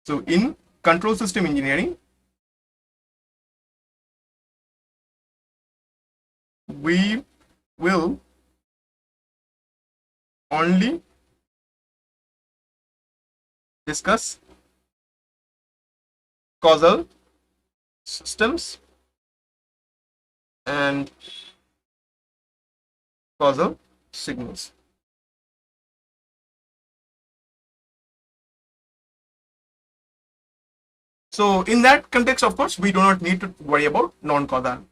So in control system engineering, we will only discuss causal systems and causal signals. So in that context, of course, we do not need to worry about non-causal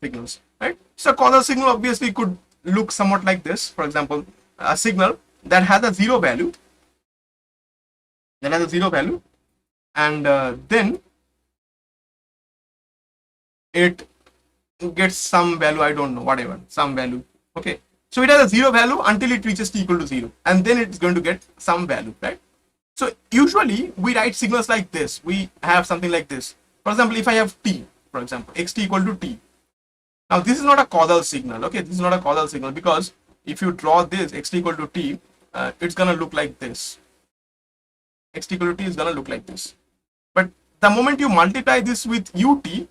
signals, right? So causal signal obviously could look somewhat like this. For example, a signal that has a zero value, and then it gets some value, I don't know, whatever, some value. Okay, so it has a zero value until it reaches t equal to 0, and then it's going to get some value, right? So usually we write signals like this. We have something like this. For example, if I have t, for example, xt equal to t. Now this is not a causal signal. Okay, this is not a causal signal because if you draw this xt equal to t, it's gonna look like this. xt equal to t is gonna look like this. But the moment you multiply this with ut,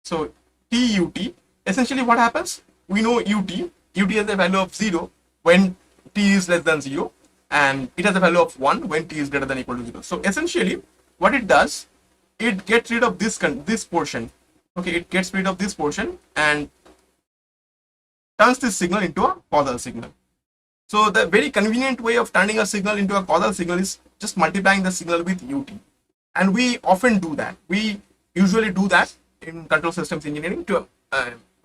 so t ut, essentially what happens? We know ut has a value of 0 when t is less than 0, and it has a value of 1 when t is greater than or equal to 0. So essentially what it does, it gets rid of this portion. Okay, it gets rid of this portion and turns this signal into a causal signal. So the very convenient way of turning a signal into a causal signal is just multiplying the signal with ut. And we often do that. We usually do that in control systems engineering to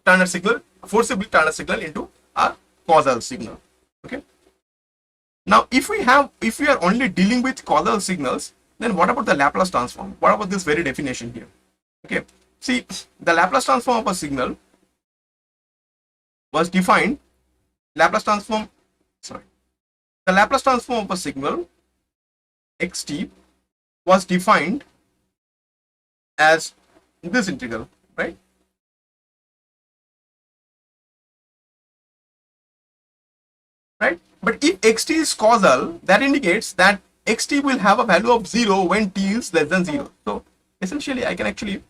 turn a signal, forcibly turn a signal into a causal signal. Okay. Now, if we are only dealing with causal signals, then what about the Laplace transform? What about this very definition here? Okay. See, the Laplace transform of a signal was defined. The Laplace transform of a signal xt was defined as this integral, right? Right? But if xt is causal, that indicates that xt will have a value of 0 when t is less than 0. So essentially I can actually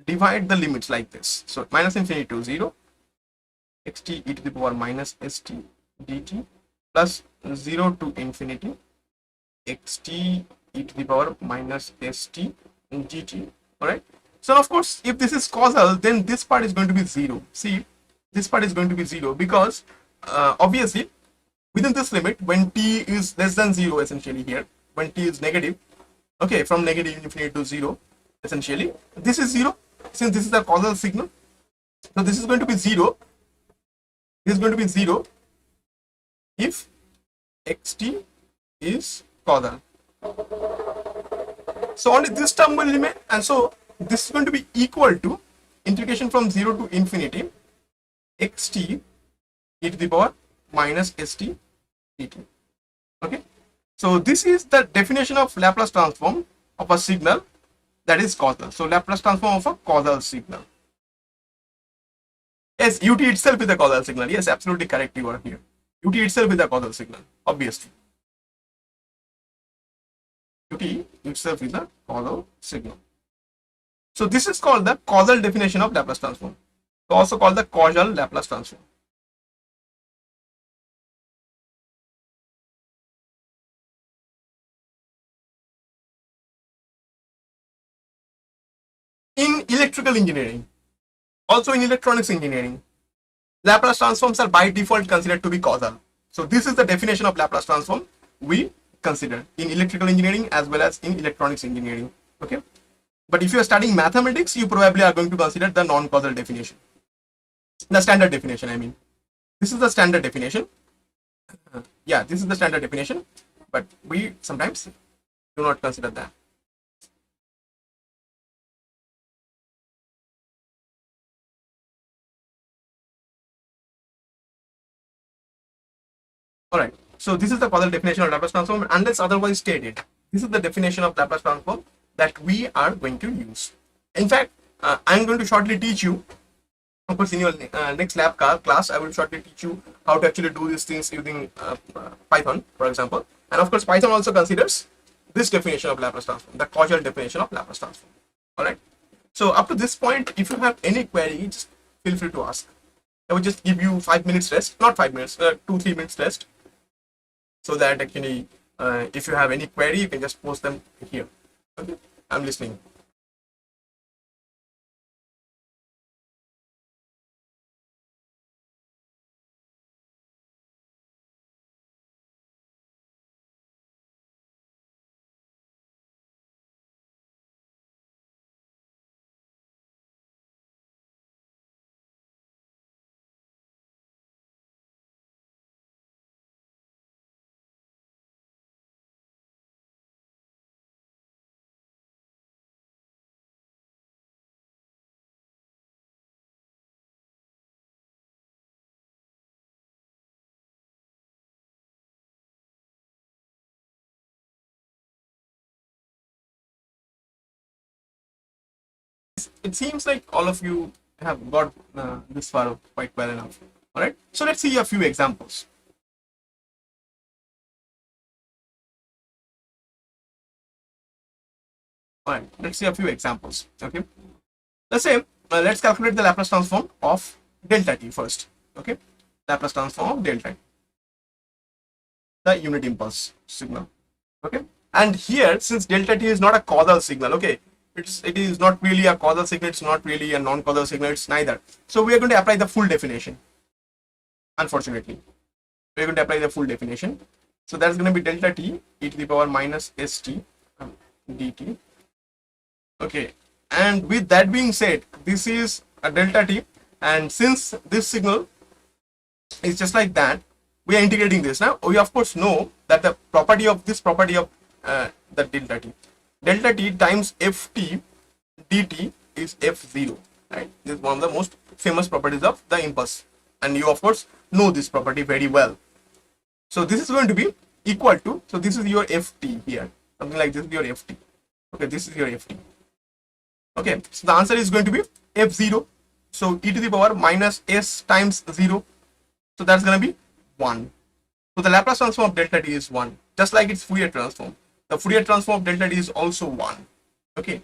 divide the limits like this. So minus infinity to 0, xt e to the power minus st dt plus 0 to infinity xt e to the power minus st dt. All right. So of course, if this is causal, then this part is going to be 0. See, this part is going to be 0 because obviously within this limit, when t is less than 0, essentially here, when t is negative, okay, from negative infinity to 0, essentially this is 0 since this is a causal signal. So this is going to be 0. This is going to be 0 if xt is causal. So only this term will remain, and so this is going to be equal to integration from 0 to infinity xt e to the power minus st dt. Okay, so this is the definition of Laplace transform of a signal that is causal. So Laplace transform of a causal signal. Yes, ut itself is a causal signal. Yes, absolutely correct. You are here. Ut itself is a causal signal, obviously. Ut itself is a causal signal. So this is called the causal definition of Laplace transform. Also called the causal Laplace transform. In electrical engineering, also in electronics engineering, Laplace transforms are by default considered to be causal. So this is the definition of Laplace transform we consider in electrical engineering as well as in electronics engineering. Okay, but if you are studying mathematics, you probably are going to consider the non-causal definition, the standard definition. I mean, this is the standard definition. Yeah, this is the standard definition, but we sometimes do not consider that. All right. So this is the causal definition of Laplace transform, unless otherwise stated. This is the definition of Laplace transform that we are going to use. In fact, I'm going to shortly teach you. Of course, in your next lab class, I will shortly teach you how to actually do these things using Python, for example. And of course, Python also considers this definition of Laplace transform, the causal definition of Laplace transform. All right. So up to this point, if you have any query, just feel free to ask. I will just give you 5 minutes rest, not 5 minutes, 2-3 minutes rest, so that actually, if you have any query, you can just post them here. Okay, I'm listening. It seems like all of you have got this far quite well enough. All right. So let's see a few examples. All right, let's see a few examples. Okay, let's say let's calculate the Laplace transform of delta t first. Okay, Laplace transform of delta t, the unit impulse signal. Okay, and here, since delta t is not a causal signal, okay, it is not really a causal signal, it's not really a non-causal signal, it's neither. So we are going to apply the full definition. Unfortunately, we're going to apply the full definition. So that's going to be delta t e to the power minus st dt. Okay, and with that being said, this is a delta t, and since this signal is just like that, we are integrating this. Now we of course know that the property of this property of the delta t times ft dt is f0, right? This is one of the most famous properties of the impulse, and you of course know this property very well. So this is going to be equal to, so this is your ft here, something like this is your ft. Okay, this is your ft. Okay, so the answer is going to be f0. So e to the power minus s times 0. So that's going to be 1. So the Laplace transform of delta t is 1, just like its Fourier transform. The Fourier transform of delta t is also 1. Okay,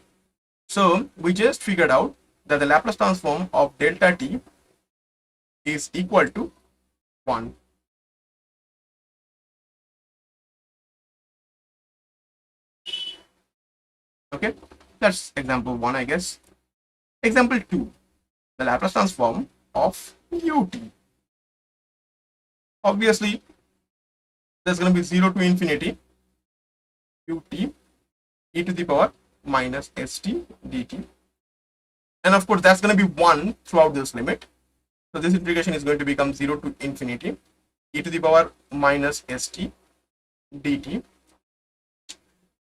so we just figured out that the Laplace transform of delta t is equal to 1. Okay, that's example 1, I guess. Example 2, the Laplace transform of ut. Obviously, there's going to be 0 to infinity ut e to the power minus st dt. And of course, that's going to be 1 throughout this limit. So this integration is going to become 0 to infinity e to the power minus st dt.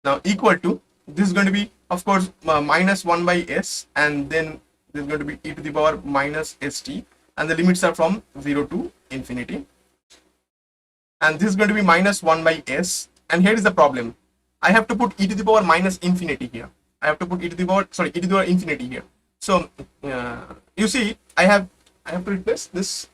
Now equal to, this is going to be of course minus 1 by s, and then this is going to be e to the power minus st, and the limits are from 0 to infinity. And this is going to be minus 1 by s, and here is the problem. I have to put e to the power minus infinity here. I have to put e to the power, sorry, e to the power infinity here. So you see, I have to replace this.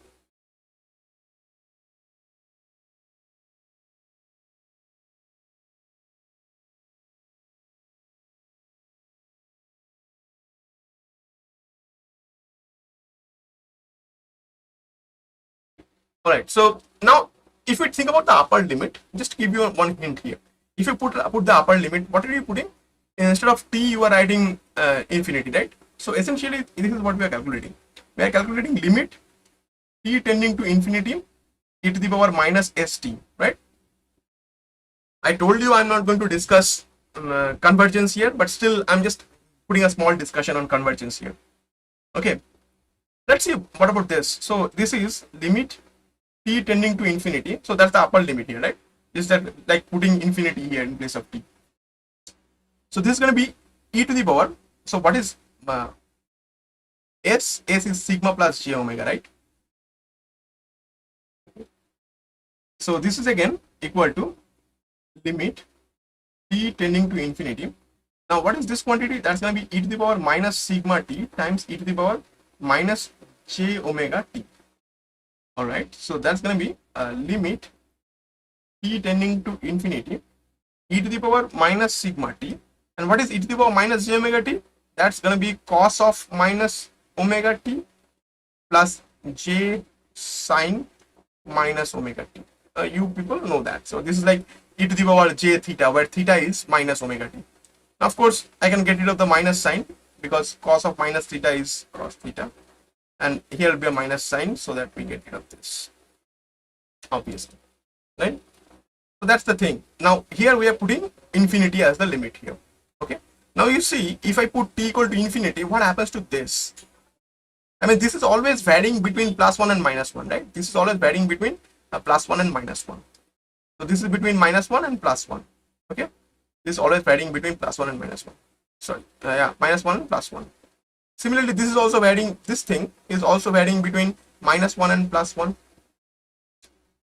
All right, so now if you think about the upper limit, just give you one hint here. If you put the upper limit, what are you putting? Instead of t, you are writing infinity, right? So essentially, this is what we are calculating. We are calculating limit t tending to infinity e to the power minus st, right? I told you I'm not going to discuss convergence here, but still I'm just putting a small discussion on convergence here. Okay, let's see what about this. So this is limit t tending to infinity. So that's the upper limit here, right? Is that like putting infinity here in place of t? So this is going to be e to the power. So what is s? S is sigma plus j omega, right? So this is again equal to limit t tending to infinity. Now what is this quantity? That's going to be e to the power minus sigma t times e to the power minus j omega t. All right, so that's going to be limit t tending to infinity e to the power minus sigma t. And what is e to the power minus j omega t? That's going to be cos of minus omega t plus j sine minus omega t. You people know that. So this is like e to the power j theta, where theta is minus omega t. Now of course I can get rid of the minus sign because cos of minus theta is cos theta, and here will be a minus sign so that we get rid of this, obviously, right? So that's the thing. Now here we are putting infinity as the limit here. Okay, now you see, if I put t equal to infinity, what happens to this? I mean, this is always varying between plus 1 and minus 1, right? This is always varying between plus 1 and minus 1. So this is between minus 1 and plus 1. Okay, this is always varying between plus 1 and minus 1. Sorry, yeah, minus 1 and plus 1. Similarly, this is also varying, this thing is also varying between minus 1 and plus 1.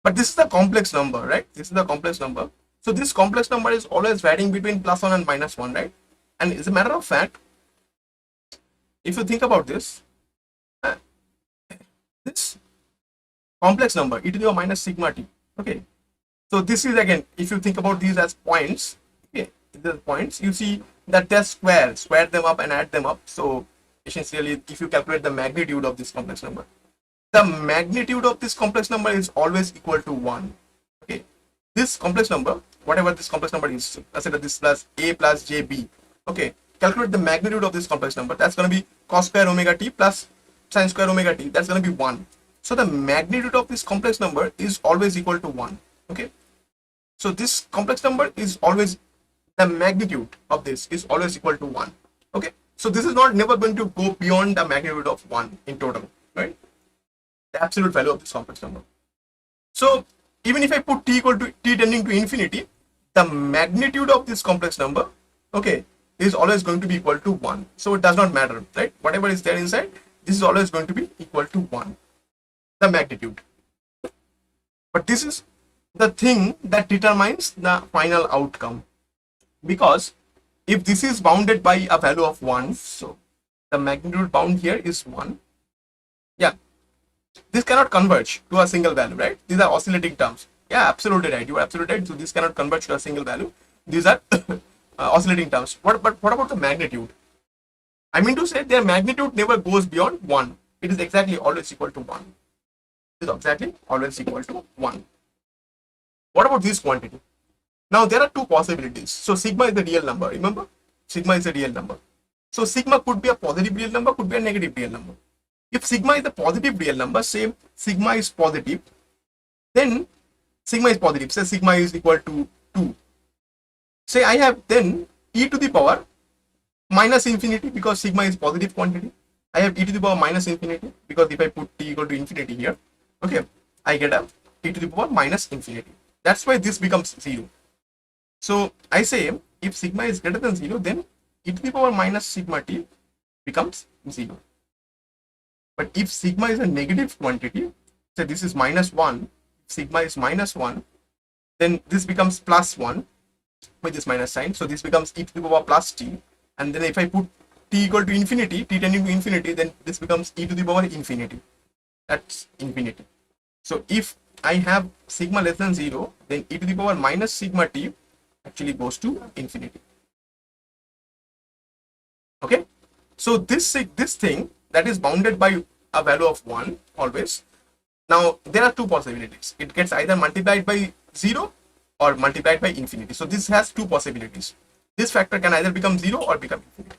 But this is the complex number, right? This is the complex number. So this complex number is always varying between plus 1 and minus 1, right? And as a matter of fact, if you think about this, this complex number, e to the power minus sigma t, okay? So this is again, if you think about these as points, okay, the points, you see that they're square them up and add them up. So essentially, if you calculate the magnitude of this complex number, the magnitude of this complex number is always equal to 1. Okay, this complex number, whatever this complex number is, let's say that this plus a plus jb. Okay, calculate the magnitude of this complex number. That's going to be cos square omega t plus sin square omega t. That's going to be 1. So the magnitude of this complex number is always equal to 1. Okay, so this complex number is always, the magnitude of this is always equal to 1. Okay, so this is not never going to go beyond the magnitude of 1 in total, right? The absolute value of this complex number. So even if I put t equal to t tending to infinity, the magnitude of this complex number, okay, is always going to be equal to 1. So it does not matter, right? Whatever is there inside, this is always going to be equal to 1, the magnitude. But this is the thing that determines the final outcome, because if this is bounded by a value of 1, so the magnitude bound here is 1. Yeah, this cannot converge to a single value, right? These are oscillating terms. Yeah, absolutely right. You are absolutely right. So this cannot converge to a single value. These are oscillating terms. But what about the magnitude? I mean to say their magnitude never goes beyond 1. It is exactly always equal to 1. It is exactly always equal to 1. What about this quantity? Now there are two possibilities. So sigma is the real number. Remember, sigma is a real number. So sigma could be a positive real number, could be a negative real number. If sigma is a positive real number, say sigma is positive, then sigma is positive. Say sigma is equal to 2. Say I have then e to the power minus infinity, because sigma is positive quantity. I have e to the power minus infinity, because if I put t equal to infinity here, okay, I get a e to the power minus infinity. That's why this becomes 0. So I say if sigma is greater than 0, then e to the power minus sigma t becomes 0. But if sigma is a negative quantity, say this is minus 1, sigma is minus 1, then this becomes plus 1 with this minus sign. So this becomes e to the power plus t. And then if I put t equal to infinity, t tending to infinity, then this becomes e to the power infinity. That's infinity. So if I have sigma less than 0, then e to the power minus sigma t actually goes to infinity. Okay, so this thing that is bounded by a value of 1 always. Now there are two possibilities. It gets either multiplied by 0 or multiplied by infinity. So this has two possibilities. This factor can either become 0 or become infinity.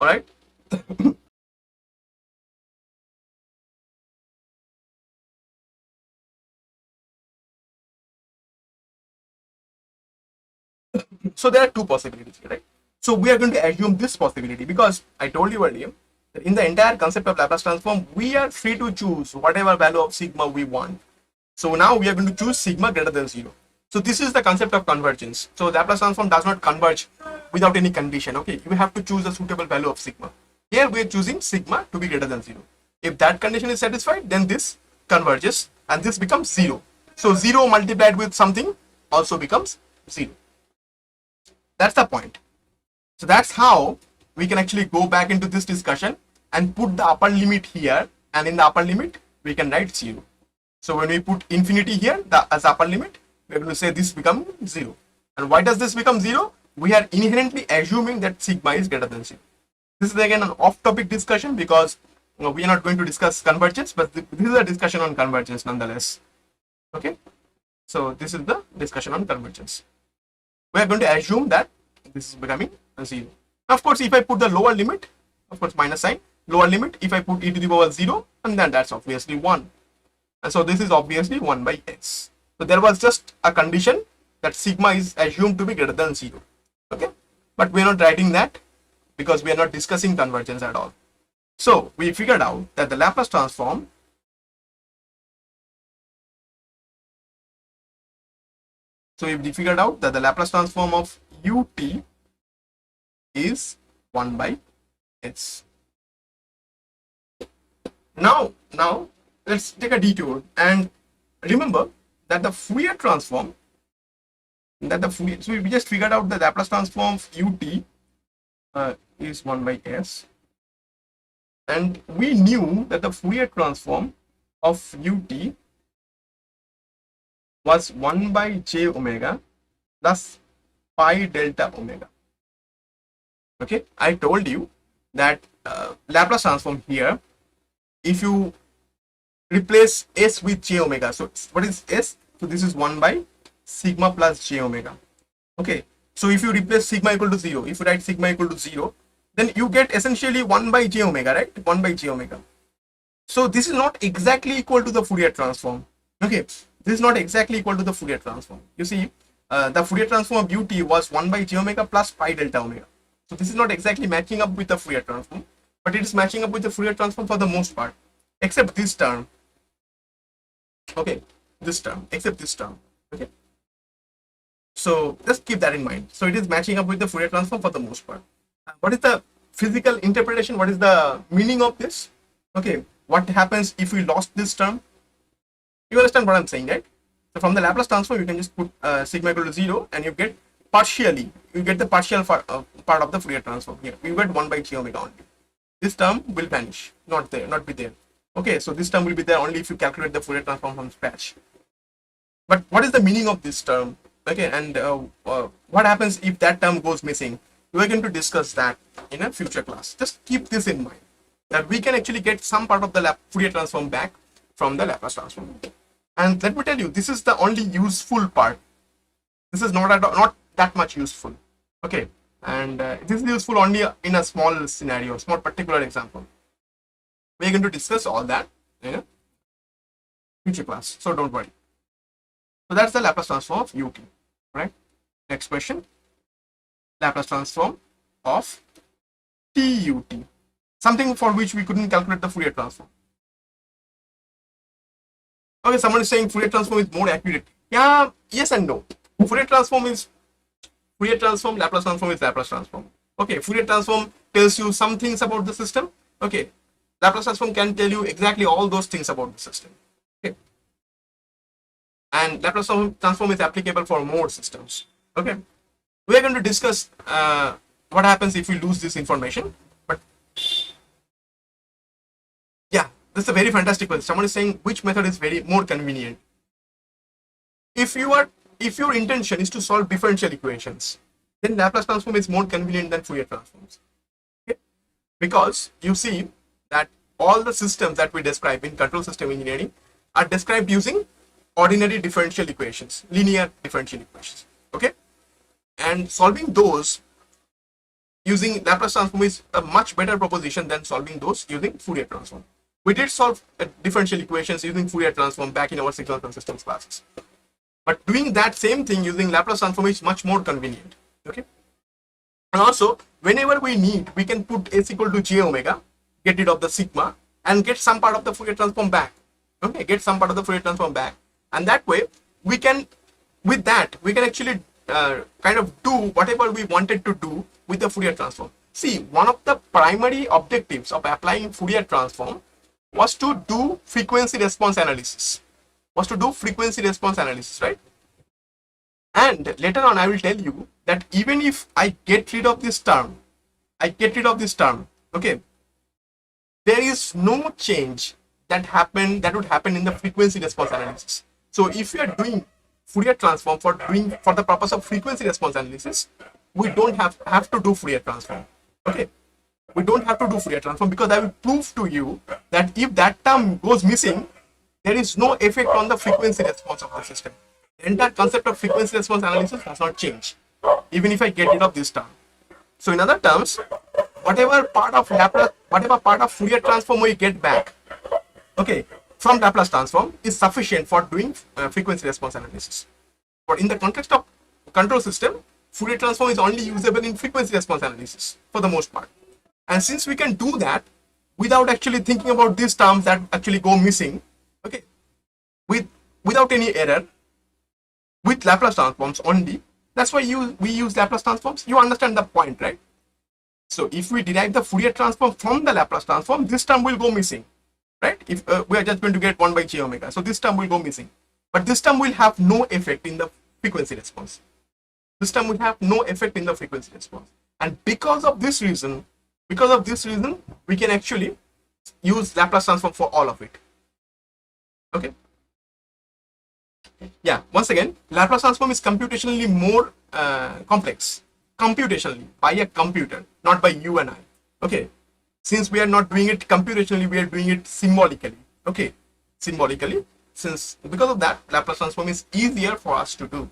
All right. So there are two possibilities here, right? So we are going to assume this possibility, because I told you earlier that in the entire concept of Laplace transform, we are free to choose whatever value of sigma we want. So now we are going to choose sigma greater than 0. So this is the concept of convergence. So the Laplace transform does not converge without any condition. Okay, you have to choose a suitable value of sigma. Here we are choosing sigma to be greater than 0. If that condition is satisfied, then this converges and this becomes 0. So 0 multiplied with something also becomes 0. That's the point. So that's how we can actually go back into this discussion and put the upper limit here, and in the upper limit we can write 0. So when we put infinity here as upper limit, we're going to say this becomes 0. And why does this become 0? We are inherently assuming that sigma is greater than 0. This is again an off-topic discussion, because we are not going to discuss convergence, but this is a discussion on convergence nonetheless. Okay, so this is the discussion on convergence. We are going to assume that this is becoming a 0. Of course, if I put the lower limit, of course minus sign, lower limit, if I put e to the power 0, and then that's obviously 1. And so this is obviously 1 by s. So there was just a condition that sigma is assumed to be greater than 0. Okay, but we are not writing that because we are not discussing convergence at all. So we figured out that the Laplace transform So we figured out that the Laplace transform of ut is 1 by s. Now let's take a detour and remember that the Fourier transform, so we just figured out the Laplace transform of ut is 1 by s, and we knew that the Fourier transform of ut was 1 by j omega plus pi delta omega. Okay, I told you that Laplace transform here, if you replace s with j omega, so what is s? So this is 1 by sigma plus j omega. Okay, so if you replace sigma equal to 0, if you write sigma equal to 0, then you get essentially 1 by j omega, right? 1 by j omega. So this is not exactly equal to the Fourier transform. Okay, this is not exactly equal to the Fourier transform. You see, the Fourier transform of ut was 1 by j omega plus pi delta omega. So this is not exactly matching up with the Fourier transform, but it is matching up with the Fourier transform for the most part, except this term. Okay, this term, except this term. Okay, so just keep that in mind. So it is matching up with the Fourier transform for the most part. What is the physical interpretation? What is the meaning of this? Okay, what happens if we lost this term? You understand what I'm saying, right? So from the Laplace transform, you can just put sigma equal to 0 and you get partially, you get the partial part of the Fourier transform here. You get 1 by j omega only. This term will vanish, not be there. Okay, so this term will be there only if you calculate the Fourier transform from scratch. But what is the meaning of this term? Okay, and what happens if that term goes missing? We are going to discuss that in a future class. Just keep this in mind, that we can actually get some part of the Fourier transform back from the Laplace transform. And let me tell you, this is the only useful part. This is not that much useful. Okay, and this is useful only in a small scenario, small particular example. We are going to discuss all that in a future class, so don't worry. So that's the Laplace transform of ut, right? Next question, Laplace transform of tut, something for which we couldn't calculate the Fourier transform. Okay, someone is saying Fourier transform is more accurate. Yeah, yes and no. Fourier transform is Fourier transform, Laplace transform is Laplace transform. Okay, Fourier transform tells you some things about the system. Okay, Laplace transform can tell you exactly all those things about the system. Okay, and Laplace transform is applicable for more systems. Okay, we are going to discuss what happens if we lose this information. But yeah, this is a very fantastic question. Someone is saying which method is more convenient. If your intention is to solve differential equations, then Laplace transform is more convenient than Fourier transforms. Okay? Because you see that all the systems that we describe in control system engineering are described using ordinary differential equations, linear differential equations. Okay, and solving those using Laplace transform is a much better proposition than solving those using Fourier transform. We did solve differential equations using Fourier transform back in our signals and systems classes, but doing that same thing using Laplace transform is much more convenient. Okay, and also whenever we need, we can put s equal to j omega, get rid of the sigma, and get some part of the Fourier transform back. Okay, get some part of the Fourier transform back, and that way we can, with that we can actually kind of do whatever we wanted to do with the Fourier transform. See, one of the primary objectives of applying Fourier transform was to do frequency response analysis. Right? And later on I will tell you that even if I get rid of this term, okay, there is no change that would happen in the frequency response analysis. So if you are doing Fourier transform for the purpose of frequency response analysis, we don't have to do Fourier transform. Okay, we don't have to do Fourier transform, because I will prove to you that if that term goes missing, there is no effect on the frequency response of the system. The entire concept of frequency response analysis does not change, even if I get rid of this term. So in other terms, whatever part of Fourier transform we get back, okay, from Laplace transform is sufficient for doing frequency response analysis. But in the context of control system, Fourier transform is only usable in frequency response analysis for the most part. And since we can do that without actually thinking about these terms that actually go missing, okay, without any error, with Laplace transforms only. That's why we use Laplace transforms. You understand the point, right? So if we derive the Fourier transform from the Laplace transform, this term will go missing, right? If we are just going to get 1 by j omega, so this term will go missing. But this term will have no effect in the frequency response. This term will have no effect in the frequency response. And because of this reason, we can actually use Laplace transform for all of it. Okay. Yeah, once again, Laplace transform is computationally more complex, computationally by a computer, not by you and I. Okay, since we are not doing it computationally, we are doing it symbolically. Okay, symbolically, since because of that, Laplace transform is easier for us to do.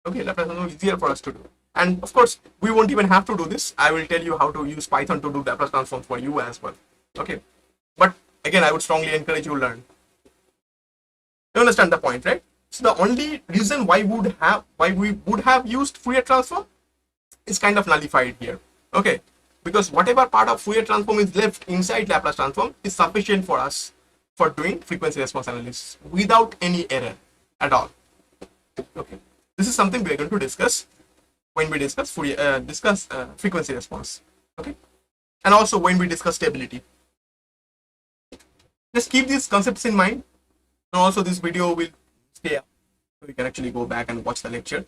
Okay, Laplace transform is easier for us to do. And of course, we won't even have to do this. I will tell you how to use Python to do Laplace transform for you as well. Okay, but again, I would strongly encourage you to learn. You understand the point, right? So the only reason why we would have used Fourier transform is kind of nullified here. Okay, because whatever part of Fourier transform is left inside Laplace transform is sufficient for us for doing frequency response analysis without any error at all. Okay, this is something we are going to discuss when we discuss frequency response. Okay, and also when we discuss stability. Just keep these concepts in mind. And also this video will stay up, so you can actually go back and watch the lecture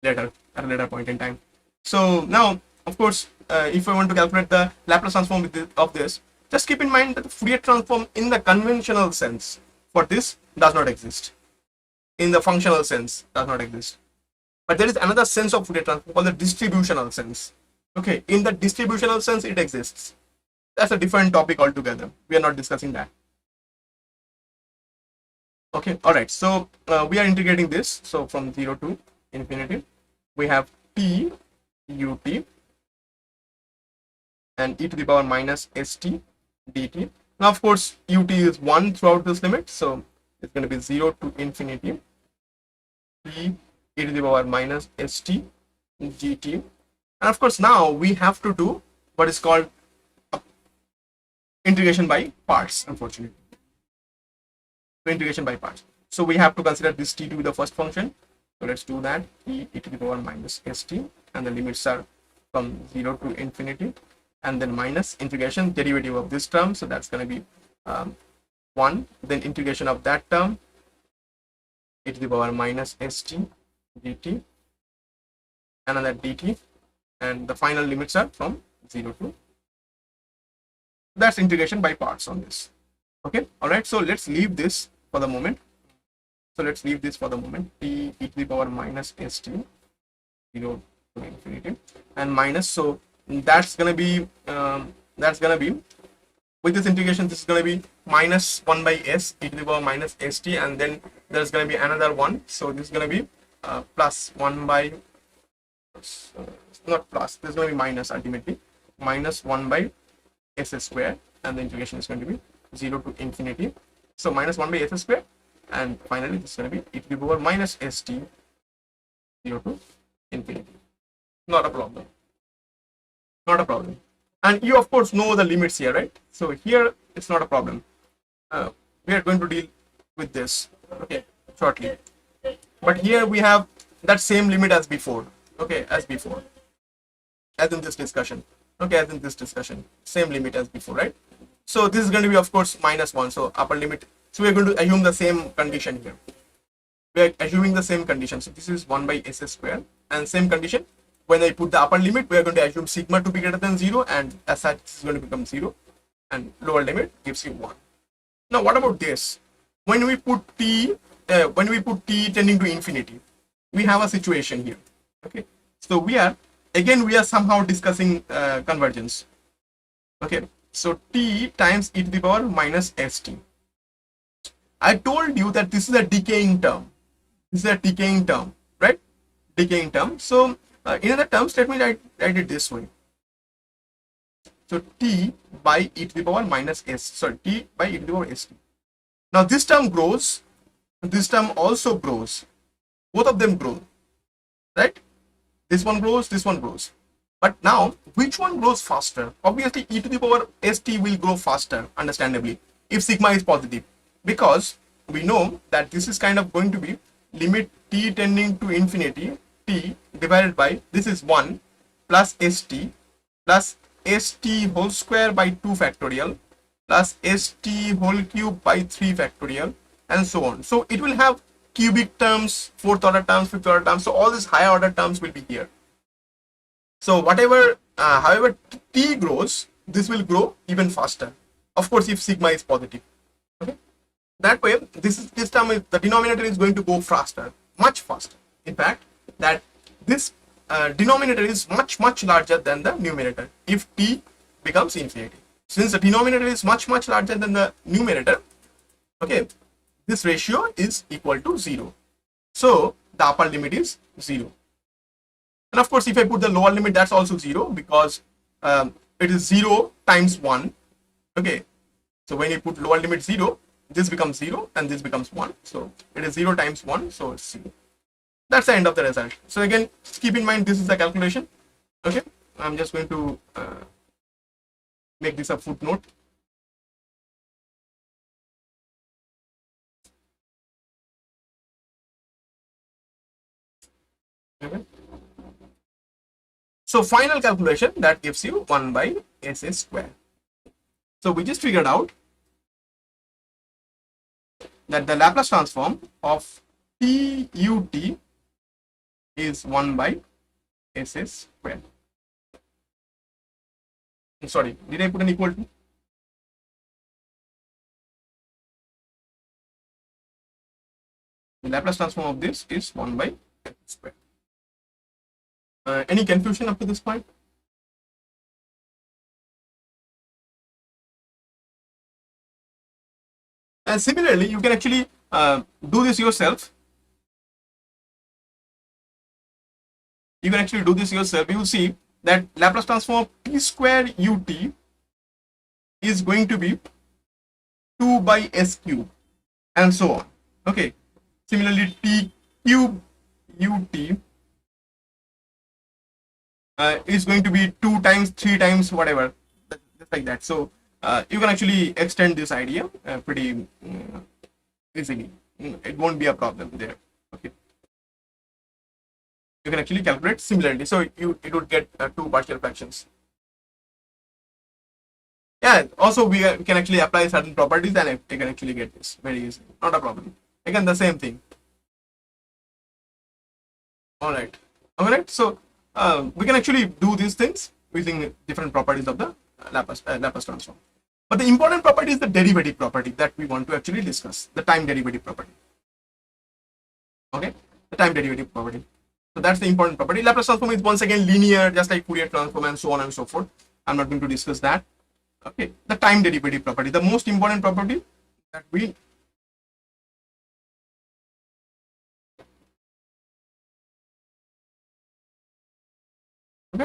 later at a later point in time. So now, of course, if I want to calculate the Laplace transform of this, just keep in mind that the Fourier transform in the conventional sense for this does not exist. In the functional sense does not exist. But there is another sense of Fourier transform called the distributional sense. Okay, in the distributional sense it exists. That's a different topic altogether. We are not discussing that. Okay, all right. So we are integrating this. So from 0 to infinity, we have t ut and e to the power minus st dt. Now, of course, ut is 1 throughout this limit, so it's going to be 0 to infinity t e to the power minus st dt. And of course, now we have to do what is called integration by parts, unfortunately. So integration by parts. So we have to consider this t to be the first function. So let's do that. E to the power minus st, and the limits are from 0 to infinity, and then minus integration derivative of this term. So that's going to be 1. Then integration of that term, e to the power minus st dt, another dt, and the final limits are from 0 to. That's integration by parts on this. Okay, all right. So let's leave this for the moment. T e to the power minus st 0 to infinity and minus. So that's gonna be with this integration. This is gonna be minus 1 by s e to the power minus st, and then there's gonna be another one. So this is gonna be plus 1 by not plus. This is gonna be minus ultimately minus 1 by s square, and the integration is going to be 0 to infinity. So minus 1 by s square, and finally this is going to be e to the power minus st 0 to infinity. Not a problem. Not a problem. And you of course know the limits here, right? So here it's not a problem. We are going to deal with this, okay, shortly. But here we have that same limit as before. Okay, as before, as in this discussion. Okay, as in this discussion, same limit as before, right? So this is going to be of course minus 1, so upper limit. So we are going to assume the same condition here. We are assuming the same condition. So this is 1 by s square, and same condition. When I put the upper limit, we are going to assume sigma to be greater than 0, and as such this is going to become 0, and lower limit gives you 1. Now what about this? When we put t tending to infinity, we have a situation here. Okay, so we are somehow discussing convergence. Okay, so t times e to the power minus st. I told you that this is a decaying term. This is a decaying term, right? Decaying term. So in other terms, let me write it this way. So t by e to the power minus s. Sorry, t by e to the power st. Now this term grows. This term also grows. Both of them grow, right? This one grows. This one grows. But now, which one grows faster? Obviously, e to the power st will grow faster, understandably, if sigma is positive, because we know that this is kind of going to be limit t tending to infinity, t divided by, this is 1 plus st plus st whole square by 2 factorial plus st whole cube by 3 factorial, and so on. So it will have cubic terms, fourth order terms, fifth order terms. So all these higher order terms will be here. So whatever, however t grows, this will grow even faster. Of course, if sigma is positive. Okay. That way, this term is, the denominator is going to go faster, much faster. In fact, that this denominator is much larger than the numerator if t becomes infinity. Since the denominator is much larger than the numerator, okay, this ratio is equal to 0. So the upper limit is 0. And of course, if I put the lower limit, that's also 0, because it is 0 times 1. Okay, so when you put lower limit 0, this becomes 0 and this becomes 1. So it is 0 times 1, so it's 0. That's the end of the result. So again, keep in mind, this is the calculation. Okay, I'm just going to make this a footnote. Okay. So final calculation, that gives you 1 by s square. So we just figured out that the Laplace transform of t ut is 1 by s square. Sorry, did I put an equal to? The Laplace transform of this is 1 by s square. Any confusion up to this point? And similarly, you can actually do this yourself. You can actually do this yourself. You will see that Laplace transform of t square ut is going to be 2 by s cube, and so on. Okay. Similarly, t cube ut is going to be 2 times, 3 times, whatever, just like that. So you can actually extend this idea pretty easily. It won't be a problem there. Okay, you can actually calculate similarly. So it would get 2 partial fractions. Yeah, also we can actually apply certain properties and you can actually get this very easily. Not a problem. Again, the same thing. All right. So we can actually do these things using different properties of the Laplace transform. But the important property is the derivative property that we want to actually discuss, the time derivative property. Okay, the time derivative property. So that's the important property. Laplace transform is once again linear, just like Fourier transform and so on and so forth. I'm not going to discuss that. Okay, the time derivative property, the most important property that we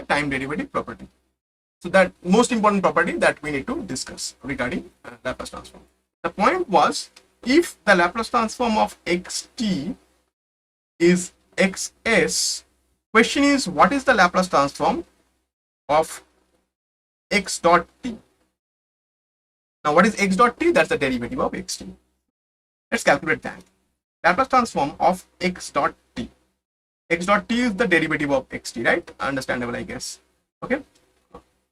time derivative property. So that most important property that we need to discuss regarding Laplace transform. The point was, if the Laplace transform of xt is xs, question is, what is the Laplace transform of x dot t? Now what is x dot t? That's the derivative of xt. Let's calculate that. Laplace transform of x dot t. X dot t is the derivative of xt, right? Understandable, I guess. Okay.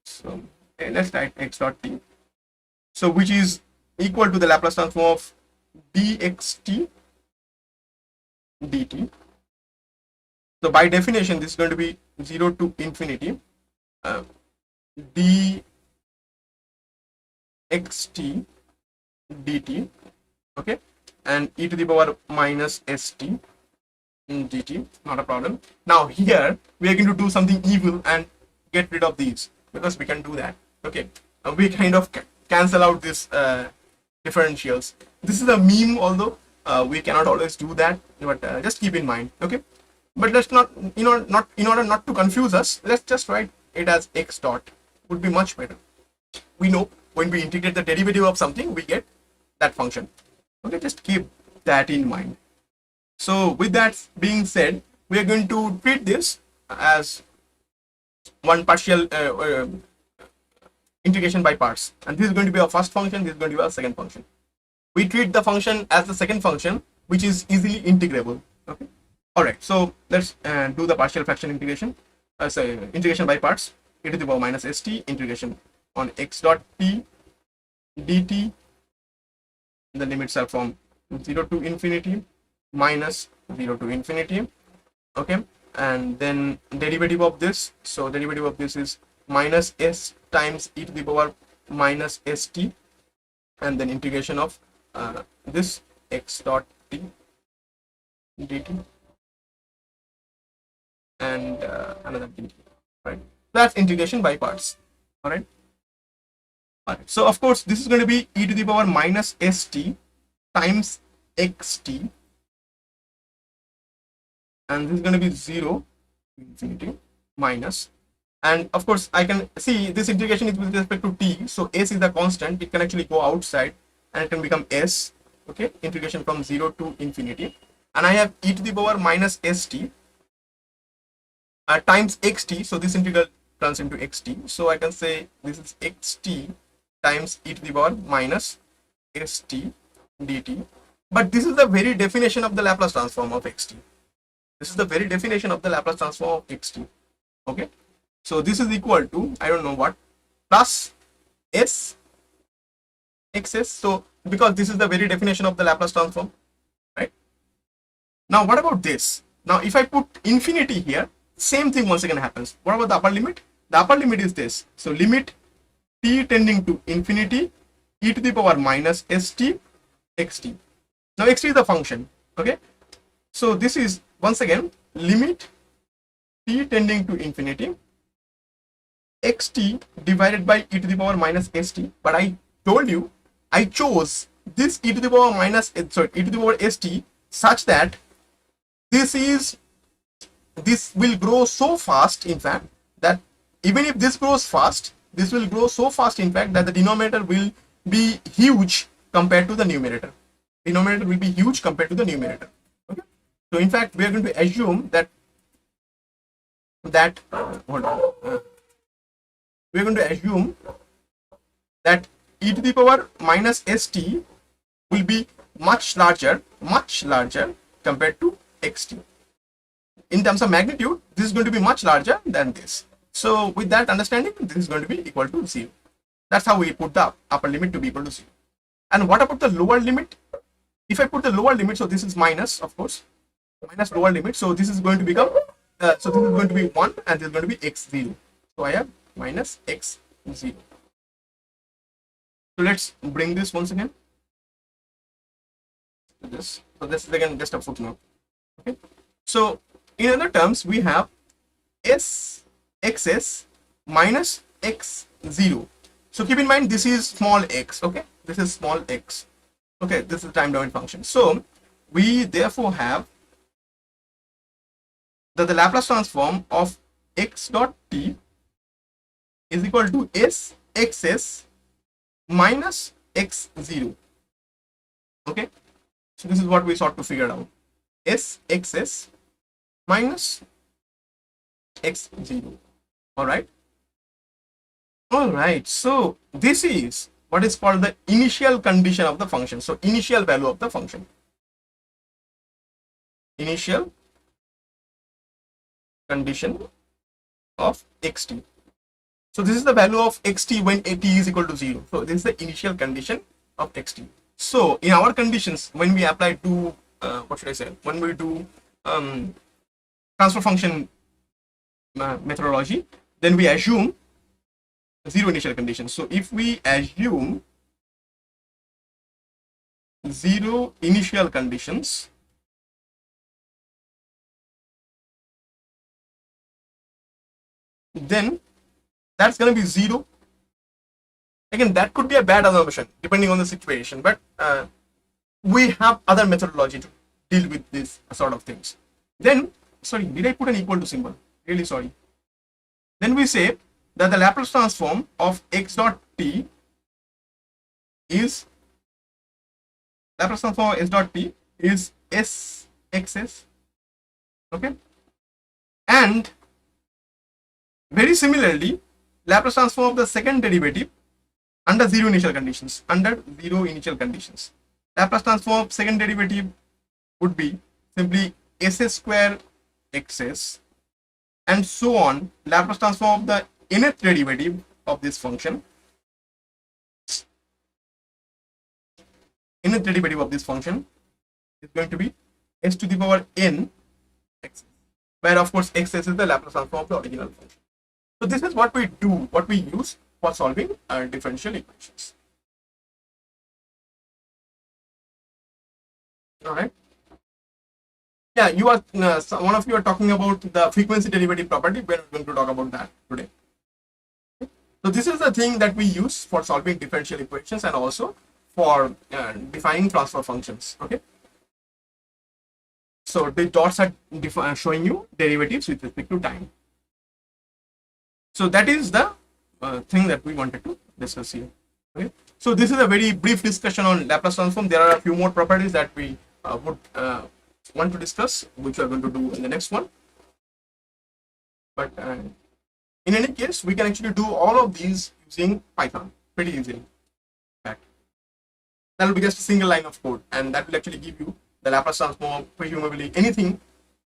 So let's write x dot t. So which is equal to the Laplace transform of dxt dt. So by definition, this is going to be 0 to infinity dxt dt. Okay, and e to the power minus st dt, not a problem. Now here we are going to do something evil and get rid of these, because we can do that. Okay, we kind of cancel out this differentials. This is a meme, although we cannot always do that, but just keep in mind. Okay, but let's not, in order not to confuse us, let's just write it as x dot, would be much better. We know when we integrate the derivative of something, we get that function. Okay, just keep that in mind. So with that being said, we are going to treat this as one partial integration by parts, and this is going to be our first function, this is going to be our second function. We treat the function as the second function, which is easily integrable. All right, so let's do the partial fraction integration. So integration by parts. E to the power minus st integration on x dot t dt. The limits are from 0 to infinity minus 0 to infinity. Okay, and then derivative of this. So derivative of this is minus s times e to the power minus st, and then integration of this x dot t dt and another dt, right? That's integration by parts. All right. All right. So of course this is going to be e to the power minus st times xt, and this is going to be 0 infinity minus, and of course I can see this integration is with respect to t, so s is the constant, it can actually go outside and it can become s. Okay, integration from 0 to infinity, and I have e to the power minus st times xt, so this integral turns into xt, so I can say this is xt times e to the power minus st dt, but this is the very definition of the Laplace transform of xt. This is the very definition of the Laplace transform of xt. Okay, so this is equal to, I don't know what, plus s xs. So because this is the very definition of the Laplace transform, right? Now what about this? Now if I put infinity here, same thing once again happens. What about the upper limit? The upper limit is this. So limit t tending to infinity e to the power minus st xt. Now xt is the function. Okay, so this is once again limit t tending to infinity xt divided by e to the power minus st, but I told you I chose this e to the power minus e to the power st such that this will grow so fast, in fact, that even if this grows fast, this will grow so fast, in fact, that the denominator will be huge compared to the numerator. Denominator will be huge compared to the numerator. Okay, so in fact we are going to assume that hold on, we are going to assume that e to the power minus st will be much larger compared to xt. In terms of magnitude, this is going to be much larger than this. So with that understanding, this is going to be equal to 0. That's how we put the upper limit to be equal to 0. And what about the lower limit? If I put the lower limit, so this is minus, of course, minus lower limit. So this is going to become, so this is going to be 1 and this is going to be x0. So I have minus x0. So let's bring this once again to this. So this is again just a footnote. Okay. So in other terms, we have s xs minus x0. So keep in mind this is small x. Okay, this is small x. Okay, this is time domain function. So we therefore have that the Laplace transform of x dot t is equal to s xs minus x0. Okay, so this is what we sought to figure out. S xs minus x0. All right. All right. So this is what is called the initial condition of the function. So initial value of the function. Initial condition of xt. So this is the value of xt when t is equal to 0. So this is the initial condition of xt. So in our conditions, when we apply to what should I say? When we do transfer function methodology, then we assume 0 initial conditions. So if we assume 0 initial conditions, then that's going to be 0. Again, that could be a bad assumption depending on the situation, but we have other methodology to deal with this sort of things. Then, sorry, did I put an equal to symbol? Really sorry. Then we say that the Laplace transform of x dot t is Laplace transform of s dot t is s xs. Okay, and very similarly, Laplace transform of the second derivative under 0 initial conditions. Under 0 initial conditions, Laplace transform of second derivative would be simply s square xs and so on, Laplace transform of the nth derivative of this function, nth derivative of this function is going to be s to the power n xs, where of course xs is the Laplace transform of the original function. So this is what we do, what we use for solving differential equations. All right. Yeah, you are one of you are talking about the frequency derivative property. We're going to talk about that today. So this is the thing that we use for solving differential equations and also for defining transfer functions. Okay. So the dots are showing you derivatives with respect to time. So that is the thing that we wanted to discuss here. Okay. So this is a very brief discussion on Laplace transform. There are a few more properties that we would want to discuss, which we are going to do in the next one. But in any case, we can actually do all of these using Python pretty easily. In fact, that will be just a single line of code, and that will actually give you the Laplace transform, presumably anything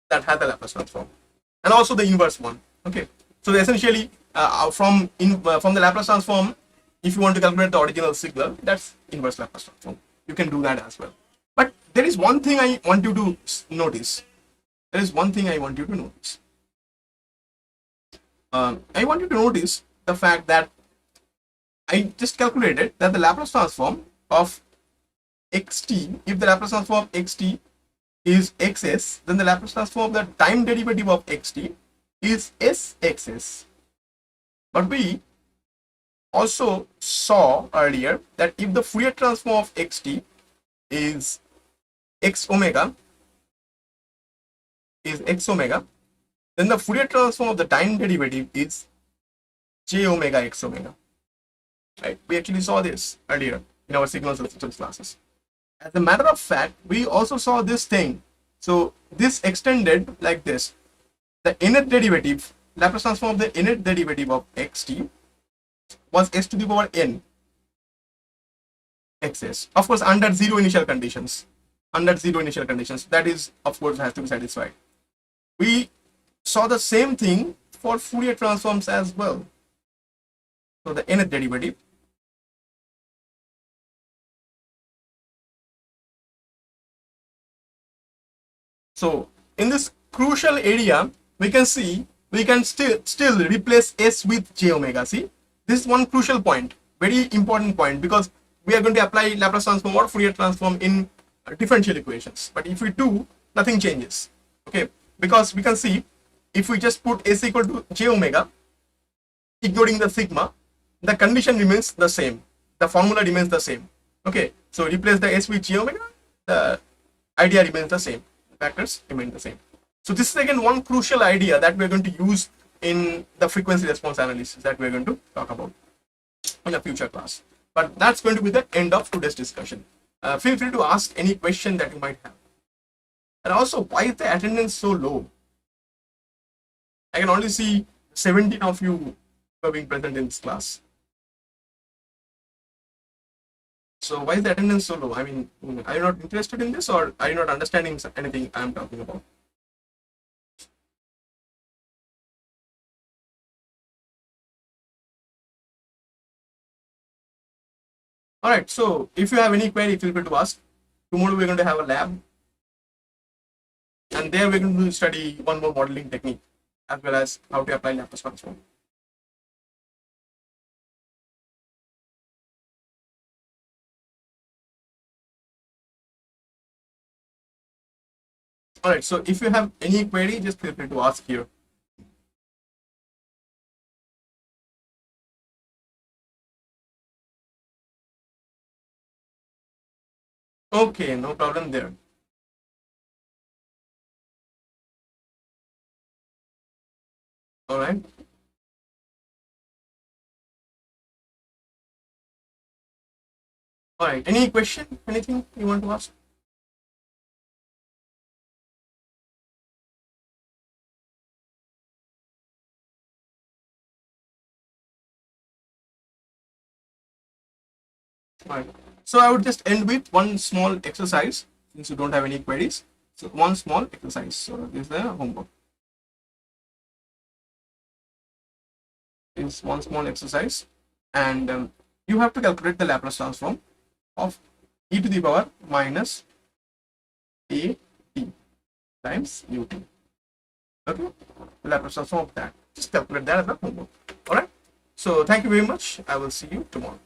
that has the Laplace transform, and also the inverse one. Okay, so essentially from the Laplace transform, if you want to calculate the original signal, that's inverse Laplace transform. You can do that as well. But there is one thing I want you to notice. There is one thing I want you to notice. I want you to notice the fact that I just calculated that the Laplace transform of xt, if the Laplace transform of xt is xs, then the Laplace transform of the time derivative of xt is sxs. But we also saw earlier that if the Fourier transform of xt is x omega, then the Fourier transform of the time derivative is j omega x omega. Right? We actually saw this earlier in our signals and systems classes. As a matter of fact, we also saw this thing. So this extended like this. The nth derivative, Laplace transform of the nth derivative of xt was s to the power n xs. Of course, under zero initial conditions. Under zero initial conditions. That is, of course, has to be satisfied. We saw the same thing for Fourier transforms as well. So the nth derivative so in this crucial area, we can see we can still replace s with j omega. See, this is one crucial point, very important point, because we are going to apply Laplace transform or Fourier transform in differential equations. But if we do, nothing changes. Okay, because we can see if we just put s equal to j omega, ignoring the sigma, the condition remains the same. The formula remains the same. Okay, so replace the s with j omega, the idea remains the same. The factors remain the same. So this is again one crucial idea that we're going to use in the frequency response analysis that we're going to talk about in a future class. But that's going to be the end of today's discussion. Feel free to ask any question that you might have. And also, why is the attendance so low? I can only see 17 of you who are being present in this class. So why is the attendance so low? I mean, are you not interested in this, or are you not understanding anything I'm talking about? All right, so if you have any query, feel free to ask. Tomorrow we're going to have a lab, and there we're going to study one more modeling technique as well as how to apply Laplace transform. All right, so if you have any query, just feel free to ask here. Okay, no problem there. All right. All right. Any question? Anything you want to ask? All right. So I would just end with one small exercise since you don't have any queries. So one small exercise. So this is the homework. Is one small exercise, and you have to calculate the Laplace transform of e to the power minus a t times ut. Okay, the Laplace transform of that. Just calculate that as a homework. All right. So thank you very much. I will see you tomorrow.